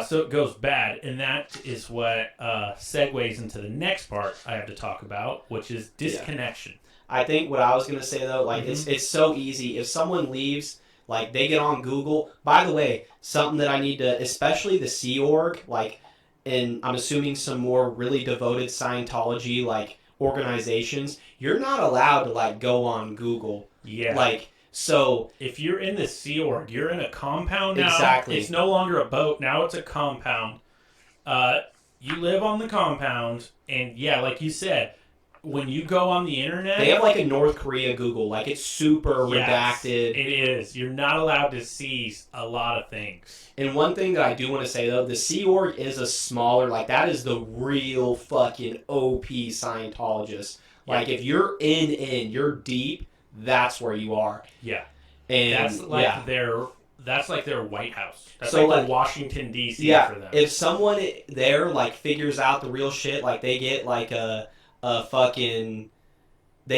[SPEAKER 2] So it goes bad, and that is what segues into the next part I have to talk about, which is disconnection.
[SPEAKER 3] Yeah. I think what I was going to say, though, like, it's so easy. If someone leaves, like, they get on Google. By the way, something that I need to, especially the Sea Org, like, and I'm assuming some more really devoted Scientology, like, organizations, you're not allowed to, like, go on Google.
[SPEAKER 2] Yeah.
[SPEAKER 3] Like, so
[SPEAKER 2] if you're in the Sea Org, you're in a compound now.
[SPEAKER 3] Exactly.
[SPEAKER 2] It's no longer a boat. Now it's a compound. You live on the compound, and yeah, like you said, when you go on the internet,
[SPEAKER 3] they have like a North Korea Google. Like, it's super redacted.
[SPEAKER 2] It is. You're not allowed to see a lot of things.
[SPEAKER 3] And one thing that I do want to say, though, the Sea Org is a smaller, like, that is the real fucking OP Scientologist.
[SPEAKER 2] Yeah.
[SPEAKER 3] Like, if you're you're deep, that's where you are.
[SPEAKER 2] Yeah.
[SPEAKER 3] And
[SPEAKER 2] that's like their White House. That's
[SPEAKER 3] so
[SPEAKER 2] like the Washington, D.C. for them.
[SPEAKER 3] If someone there, like, figures out the real shit, like, they get, like, they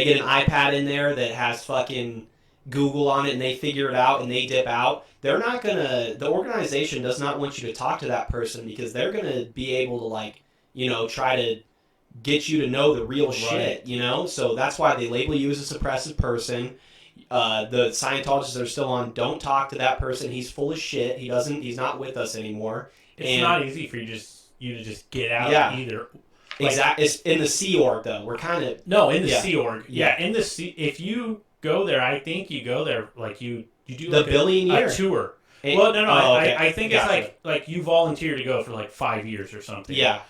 [SPEAKER 3] get an iPad in there that has fucking Google on it, and they figure it out, and they dip out, they're not gonna, the organization does not want you to talk to that person, because they're gonna be able to, like, you know, try to get you to know the real shit, you know? So that's why they label you as a suppressive person. The Scientologists that are still on, don't talk to that person. He's full of shit. He's not with us anymore.
[SPEAKER 2] It's not easy for you to just get out either. Like,
[SPEAKER 3] exactly. It's in the Sea Org, though. We're kind of...
[SPEAKER 2] No, in the Sea Org. Yeah, in the Sea... If you go there, I think you go there, like, you do
[SPEAKER 3] the
[SPEAKER 2] like
[SPEAKER 3] a
[SPEAKER 2] tour.
[SPEAKER 3] Okay.
[SPEAKER 2] I think it's like you volunteer to go for like 5 years or something.
[SPEAKER 3] Yeah.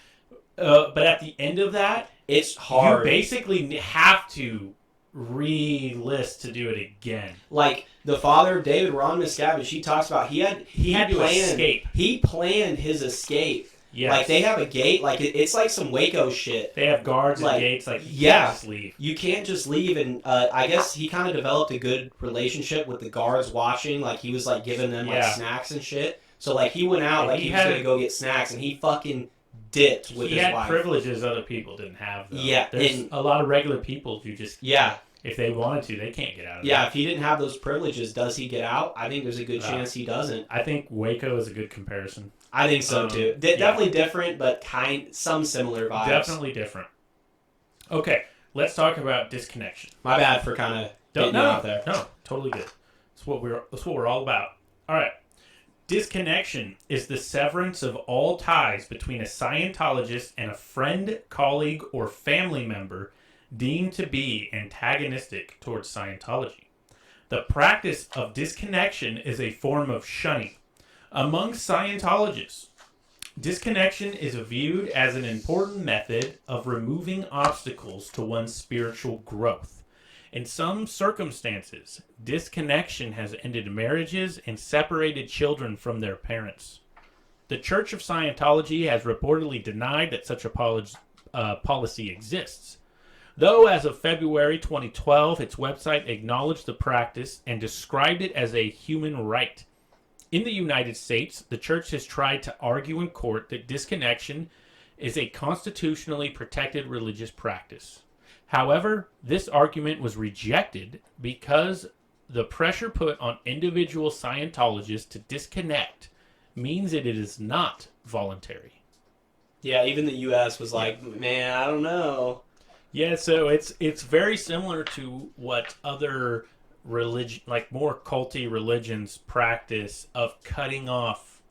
[SPEAKER 2] But at the end of that,
[SPEAKER 3] it's hard.
[SPEAKER 2] You basically have to re-list to do it again.
[SPEAKER 3] Like the father, David Ron Miscavige, he talks about he had to escape. He planned his escape.
[SPEAKER 2] Yes.
[SPEAKER 3] Like they have a gate, like it's like some Waco shit.
[SPEAKER 2] They have guards and gates, like you can't just leave.
[SPEAKER 3] You can't just leave, and I guess he kind of developed a good relationship with the guards watching. Like he was like giving them like snacks and shit. So like he went out like he was gonna go get snacks, and he fucking dipped with his wife.
[SPEAKER 2] He had privileges other people didn't have. Though.
[SPEAKER 3] Yeah,
[SPEAKER 2] there's a lot of regular people who just if they wanted to, they can't get out of it.
[SPEAKER 3] Yeah, if he didn't have those privileges, does he get out? I think there's a good chance he doesn't.
[SPEAKER 2] I think Waco is a good comparison.
[SPEAKER 3] I think so too. Definitely different, but some similar vibes.
[SPEAKER 2] Definitely different. Okay, let's talk about disconnection.
[SPEAKER 3] My bad for kind of getting you out there.
[SPEAKER 2] No, totally good. That's what we're all about. All right. Disconnection is the severance of all ties between a Scientologist and a friend, colleague, or family member deemed to be antagonistic towards Scientology. The practice of disconnection is a form of shunning. Among Scientologists, disconnection is viewed as an important method of removing obstacles to one's spiritual growth. In some circumstances, disconnection has ended marriages and separated children from their parents. The Church of Scientology has reportedly denied that such a policy exists, though as of February 2012, its website acknowledged the practice and described it as a human right. In the United States, the Church has tried to argue in court that disconnection is a constitutionally protected religious practice. However, this argument was rejected because the pressure put on individual Scientologists to disconnect means that it is not voluntary.
[SPEAKER 3] Yeah, even the U.S. was like, man, I don't know.
[SPEAKER 2] Yeah, so it's very similar to what other religion, like more culty religions, practice of cutting off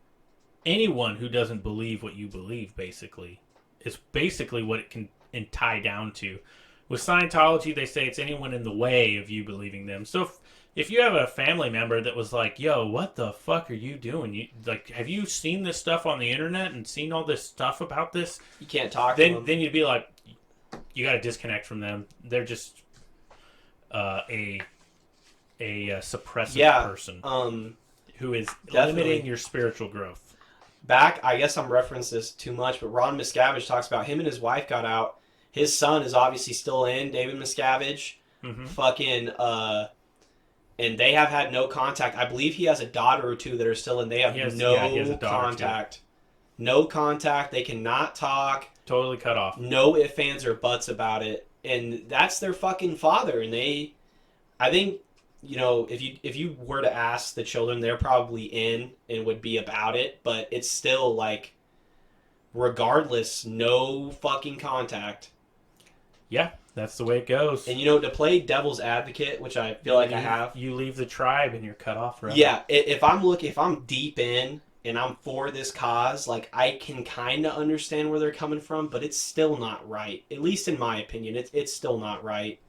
[SPEAKER 2] anyone who doesn't believe what you believe. Basically, it's basically what it can tie down to. With Scientology, they say it's anyone in the way of you believing them. So if you have a family member that was like, yo, what the fuck are you doing? Have you seen this stuff on the internet and seen all this stuff about this?
[SPEAKER 3] You can't talk to them.
[SPEAKER 2] Then you'd be like, you got to disconnect from them. They're just a suppressive person who is limiting your spiritual growth.
[SPEAKER 3] I guess I'm referencing this too much, but Ron Miscavige talks about him and his wife got out. His son is obviously still in, David Miscavige. Mm-hmm. And they have had no contact. I believe he has a daughter or two that are still in. They have no contact. No contact. They cannot talk.
[SPEAKER 2] Totally cut off.
[SPEAKER 3] No ifs, ands, or buts about it. And that's their fucking father. And I think, if you were to ask the children, they're probably in and would be about it. But it's still like, regardless, no fucking contact.
[SPEAKER 2] Yeah, that's the way it goes.
[SPEAKER 3] And to play devil's advocate, which I feel like I have.
[SPEAKER 2] You leave the tribe and you're cut off forever.
[SPEAKER 3] Yeah, if I'm deep in and I'm for this cause, like I can kind of understand where they're coming from, but it's still not right. At least in my opinion, it's still not right.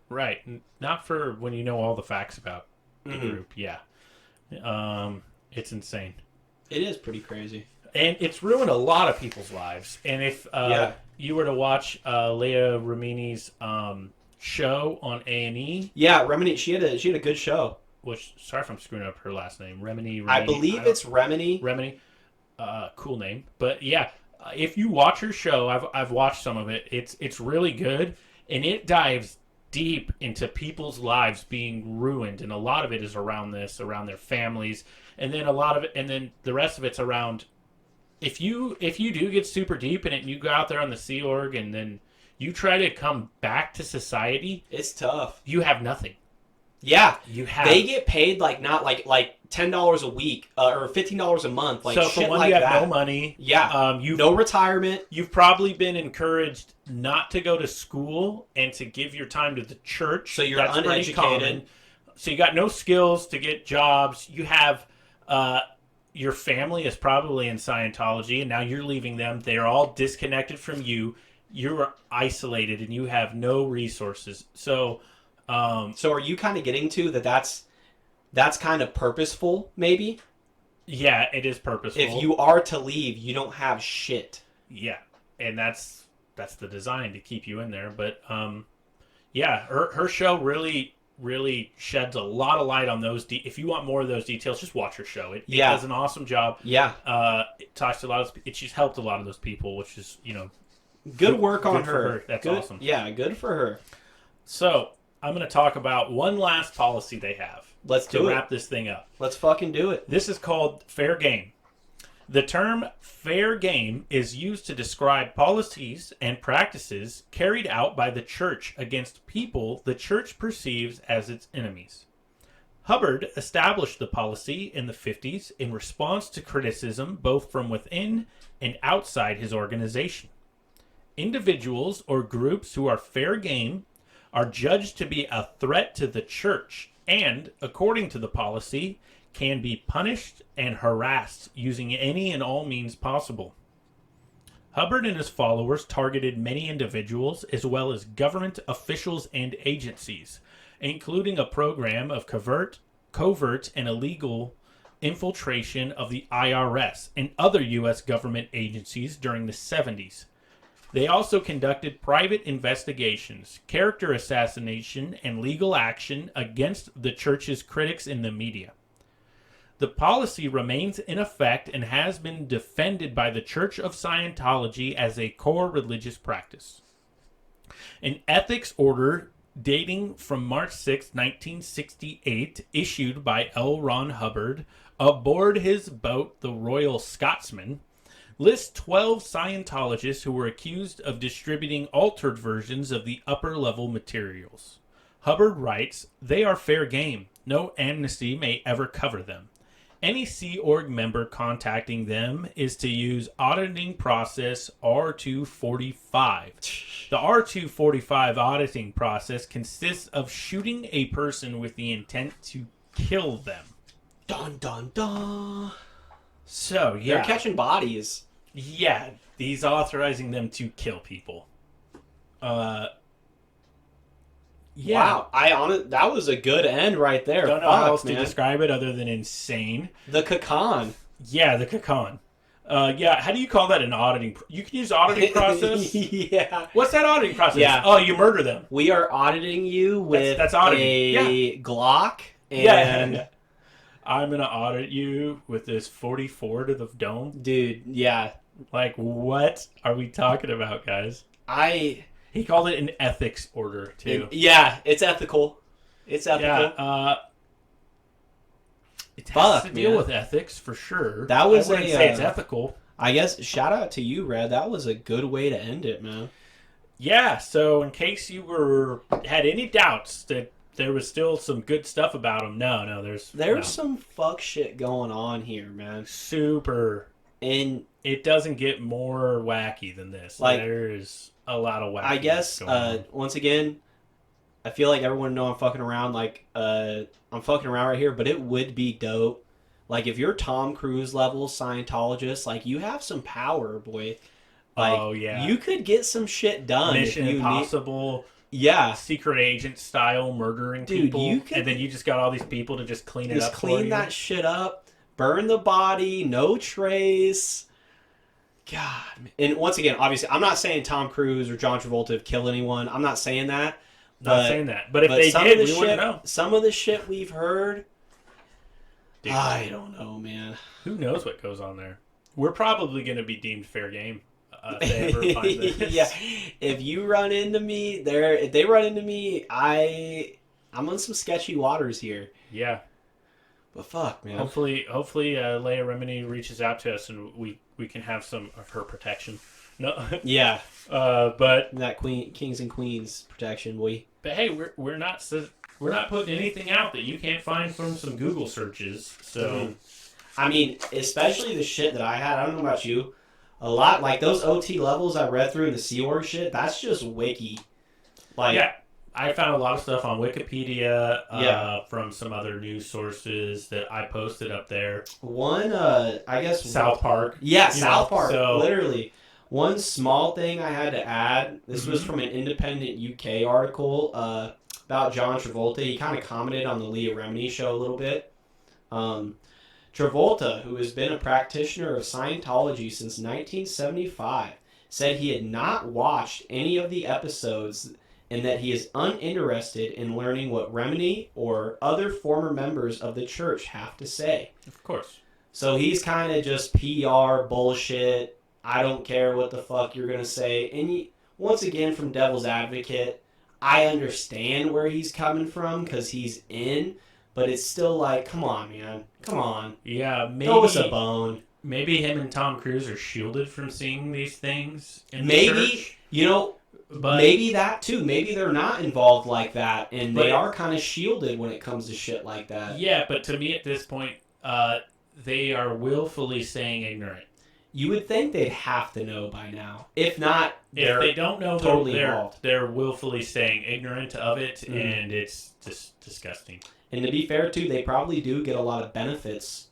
[SPEAKER 2] Right. Not for when you know all the facts about the group. Yeah. It's insane.
[SPEAKER 3] It is pretty crazy.
[SPEAKER 2] And it's ruined a lot of people's lives. And if you were to watch Leah Remini's show on A&E.
[SPEAKER 3] Yeah, Remini, she had a good show.
[SPEAKER 2] Which, sorry if I'm screwing up her last name. Remini.
[SPEAKER 3] I believe it's Remini.
[SPEAKER 2] Remini. Cool name. But yeah, if you watch her show, I've watched some of it. It's really good. And it dives deep into people's lives being ruined. And a lot of it is around their families. And then the rest of it's around... If you do get super deep in it and you go out there on the Sea Org and then you try to come back to society,
[SPEAKER 3] it's tough.
[SPEAKER 2] You have nothing.
[SPEAKER 3] Yeah,
[SPEAKER 2] you have.
[SPEAKER 3] They get paid not like $10 a week or $15 a month. Like
[SPEAKER 2] so
[SPEAKER 3] shit
[SPEAKER 2] for one,
[SPEAKER 3] like
[SPEAKER 2] you have
[SPEAKER 3] that.
[SPEAKER 2] no money.
[SPEAKER 3] Yeah, no retirement.
[SPEAKER 2] You've probably been encouraged not to go to school and to give your time to the church.
[SPEAKER 3] So you're
[SPEAKER 2] That's
[SPEAKER 3] uneducated.
[SPEAKER 2] So you got no skills to get jobs. You have your family is probably in Scientology, and now you're leaving them. They're all disconnected from you. You're isolated, and you have no resources. So
[SPEAKER 3] are you kind of getting to that's kind of purposeful, maybe?
[SPEAKER 2] Yeah, it is purposeful.
[SPEAKER 3] If you are to leave, you don't have shit.
[SPEAKER 2] Yeah, and that's the design to keep you in there. But yeah, her show really sheds a lot of light on those. If you want more of those details, just watch her show. It does an awesome job.
[SPEAKER 3] Yeah,
[SPEAKER 2] it talks to a lot of. She's helped a lot of those people, which is
[SPEAKER 3] good work on
[SPEAKER 2] good for her. That's
[SPEAKER 3] good,
[SPEAKER 2] awesome.
[SPEAKER 3] Yeah, good for her.
[SPEAKER 2] So I'm going to talk about one last policy they have.
[SPEAKER 3] Let's
[SPEAKER 2] to wrap this thing up.
[SPEAKER 3] Let's fucking do it.
[SPEAKER 2] This is called fair game. The term fair game is used to describe policies and practices carried out by the church against people the church perceives as its enemies. Hubbard established the policy in the 50s in response to criticism both from within and outside his organization. Individuals or groups who are fair game are judged to be a threat to the church and, according to the policy, can be punished and harassed using any and all means possible. Hubbard and his followers targeted many individuals as well as government officials and agencies, including a program of covert and illegal infiltration of the IRS and other U.S. government agencies during the 70s. They also conducted private investigations, character assassination, and legal action against the church's critics in the media. The policy remains in effect and has been defended by the Church of Scientology as a core religious practice. An ethics order dating from March 6, 1968, issued by L. Ron Hubbard aboard his boat, the Royal Scotsman, lists 12 Scientologists who were accused of distributing altered versions of the upper-level materials. Hubbard writes, "They are fair game. No amnesty may ever cover them. Any Sea Org member contacting them is to use auditing process R245. The R245 auditing process consists of shooting a person with the intent to kill them."
[SPEAKER 3] Dun, dun, dun.
[SPEAKER 2] So, yeah.
[SPEAKER 3] They're catching bodies.
[SPEAKER 2] Yeah, he's authorizing them to kill people. Yeah.
[SPEAKER 3] Wow, that was a good end right there.
[SPEAKER 2] Don't know how else to describe it other than insane.
[SPEAKER 3] The Kakan.
[SPEAKER 2] Yeah, the Kakan. Yeah, how do you call that an auditing? You can use auditing process?
[SPEAKER 3] Yeah.
[SPEAKER 2] What's that auditing process?
[SPEAKER 3] Yeah.
[SPEAKER 2] Oh, you murder them.
[SPEAKER 3] We are auditing you with
[SPEAKER 2] that's auditing.
[SPEAKER 3] a Glock and...
[SPEAKER 2] Yeah. I'm going to audit you with this 44 to the dome.
[SPEAKER 3] Dude, yeah.
[SPEAKER 2] Like, what are we talking about, guys? He called it an ethics order, too.
[SPEAKER 3] It's ethical. It's ethical.
[SPEAKER 2] Yeah, it has to deal with ethics, for sure.
[SPEAKER 3] That was
[SPEAKER 2] I wouldn't say it's ethical.
[SPEAKER 3] I guess, shout out to you, Red. That was a good way to end it, man.
[SPEAKER 2] Yeah, so in case you had any doubts that there was still some good stuff about him, no, there's
[SPEAKER 3] some fuck shit going on here, man.
[SPEAKER 2] Super.
[SPEAKER 3] And
[SPEAKER 2] it doesn't get more wacky than this. Like, there's a lot of wacky.
[SPEAKER 3] I guess, once again, I feel like everyone know I'm fucking around. Like, I'm fucking around right here, but it would be dope. Like, if you're Tom Cruise level Scientologist, like, you have some power, boy. Like,
[SPEAKER 2] oh, yeah.
[SPEAKER 3] You could get some shit done.
[SPEAKER 2] Mission Impossible.
[SPEAKER 3] Yeah.
[SPEAKER 2] Secret agent style murdering people. And then you just got all these people to just clean it up.
[SPEAKER 3] Just clean that shit up. Burn the body. No trace. God. And once again, obviously, I'm not saying Tom Cruise or John Travolta have killed anyone. I'm not saying that.
[SPEAKER 2] Not saying that. But if they did, we wouldn't know.
[SPEAKER 3] Some of the shit we've heard,
[SPEAKER 2] dude,
[SPEAKER 3] I don't know, man.
[SPEAKER 2] Who knows what goes on there? We're probably going to be deemed fair game. If they ever find this.
[SPEAKER 3] Yeah, if you run into me, if they run into me, I'm on some sketchy waters here.
[SPEAKER 2] Yeah,
[SPEAKER 3] but fuck, man.
[SPEAKER 2] Hopefully, Leia Remini reaches out to us and we can have some of her protection. No,
[SPEAKER 3] yeah,
[SPEAKER 2] but
[SPEAKER 3] that kings and queens protection, boy.
[SPEAKER 2] But hey, we're not we're not putting anything out that you can't find from some Google searches. So,
[SPEAKER 3] I mean, especially the shit that I had. I don't know about you. A lot like those OT levels I read through in the Sea Org shit. That's just wiki. Like,
[SPEAKER 2] yeah, I found a lot of stuff on Wikipedia from some other news sources that I posted up there.
[SPEAKER 3] One, I guess
[SPEAKER 2] South Park.
[SPEAKER 3] Yeah, South Park.
[SPEAKER 2] So,
[SPEAKER 3] literally. One small thing I had to add. This was from an independent UK article about John Travolta. He kind of commented on the Leah Remini show a little bit. Travolta, who has been a practitioner of Scientology since 1975, said he had not watched any of the episodes and that he is uninterested in learning what Remini or other former members of the church have to say.
[SPEAKER 2] Of course.
[SPEAKER 3] So he's kind of just PR bullshit. I don't care what the fuck you're going to say. And once again, from Devil's Advocate, I understand where he's coming from because he's in, but it's still like, come on, man. Come on.
[SPEAKER 2] Yeah, maybe.
[SPEAKER 3] Throw us a bone.
[SPEAKER 2] Maybe him and Tom Cruise are shielded from seeing these things in the
[SPEAKER 3] Maybe,
[SPEAKER 2] church.
[SPEAKER 3] But maybe that too. Maybe they're not involved like that, and they are kind of shielded when it comes to shit like that.
[SPEAKER 2] Yeah, but to me at this point, they are willfully staying ignorant.
[SPEAKER 3] You would think they'd have to know by now. If not,
[SPEAKER 2] if they don't know,
[SPEAKER 3] totally involved.
[SPEAKER 2] They're willfully staying ignorant of it, and it's just disgusting.
[SPEAKER 3] And to be fair, too, they probably do get a lot of benefits.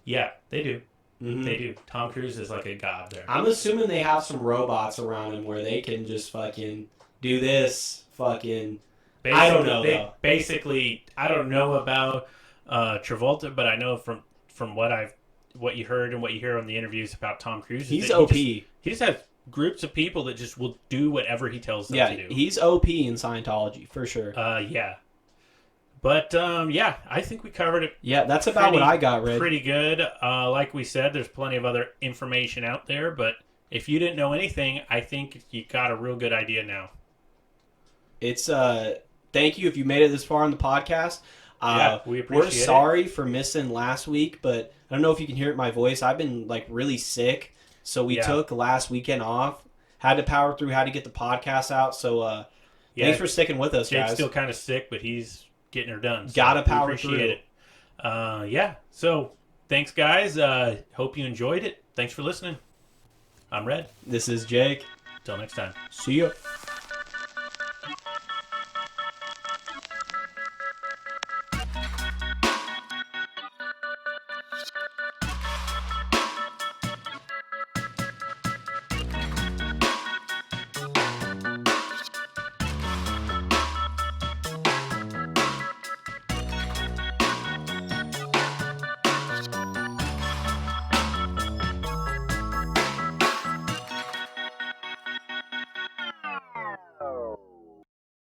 [SPEAKER 2] Yeah, they do.
[SPEAKER 3] Mm-hmm.
[SPEAKER 2] They do. Tom Cruise is like a god there.
[SPEAKER 3] I'm assuming they have some robots around him where they can just fucking do this. Fucking. I don't know, though.
[SPEAKER 2] Basically, I don't know about Travolta, but I know from what you heard and what you hear on the interviews about Tom Cruise.
[SPEAKER 3] He's OP.
[SPEAKER 2] He just has groups of people that just will do whatever he tells them to do.
[SPEAKER 3] Yeah, he's OP in Scientology, for sure.
[SPEAKER 2] Yeah. But, yeah, I think we covered it.
[SPEAKER 3] Yeah, that's about what I got, Red.
[SPEAKER 2] Pretty good. Like we said, there's plenty of other information out there, but if you didn't know anything, I think you got a real good idea now.
[SPEAKER 3] It's, thank you if you made it this far in the podcast.
[SPEAKER 2] Yeah, we appreciate it.
[SPEAKER 3] We're sorry for missing last week, but I don't know if you can hear it in my voice. I've been, like, really sick, so we took last weekend off. Had to power through, had to get the podcast out, so thanks for sticking with us,
[SPEAKER 2] Jake's
[SPEAKER 3] guys.
[SPEAKER 2] still kind of sick, but he's getting her done. So
[SPEAKER 3] Gotta power through.
[SPEAKER 2] Appreciate it. Yeah, so thanks, guys. Hope you enjoyed it. Thanks for listening. I'm Red.
[SPEAKER 3] This is Jake.
[SPEAKER 2] Till next time.
[SPEAKER 3] See ya.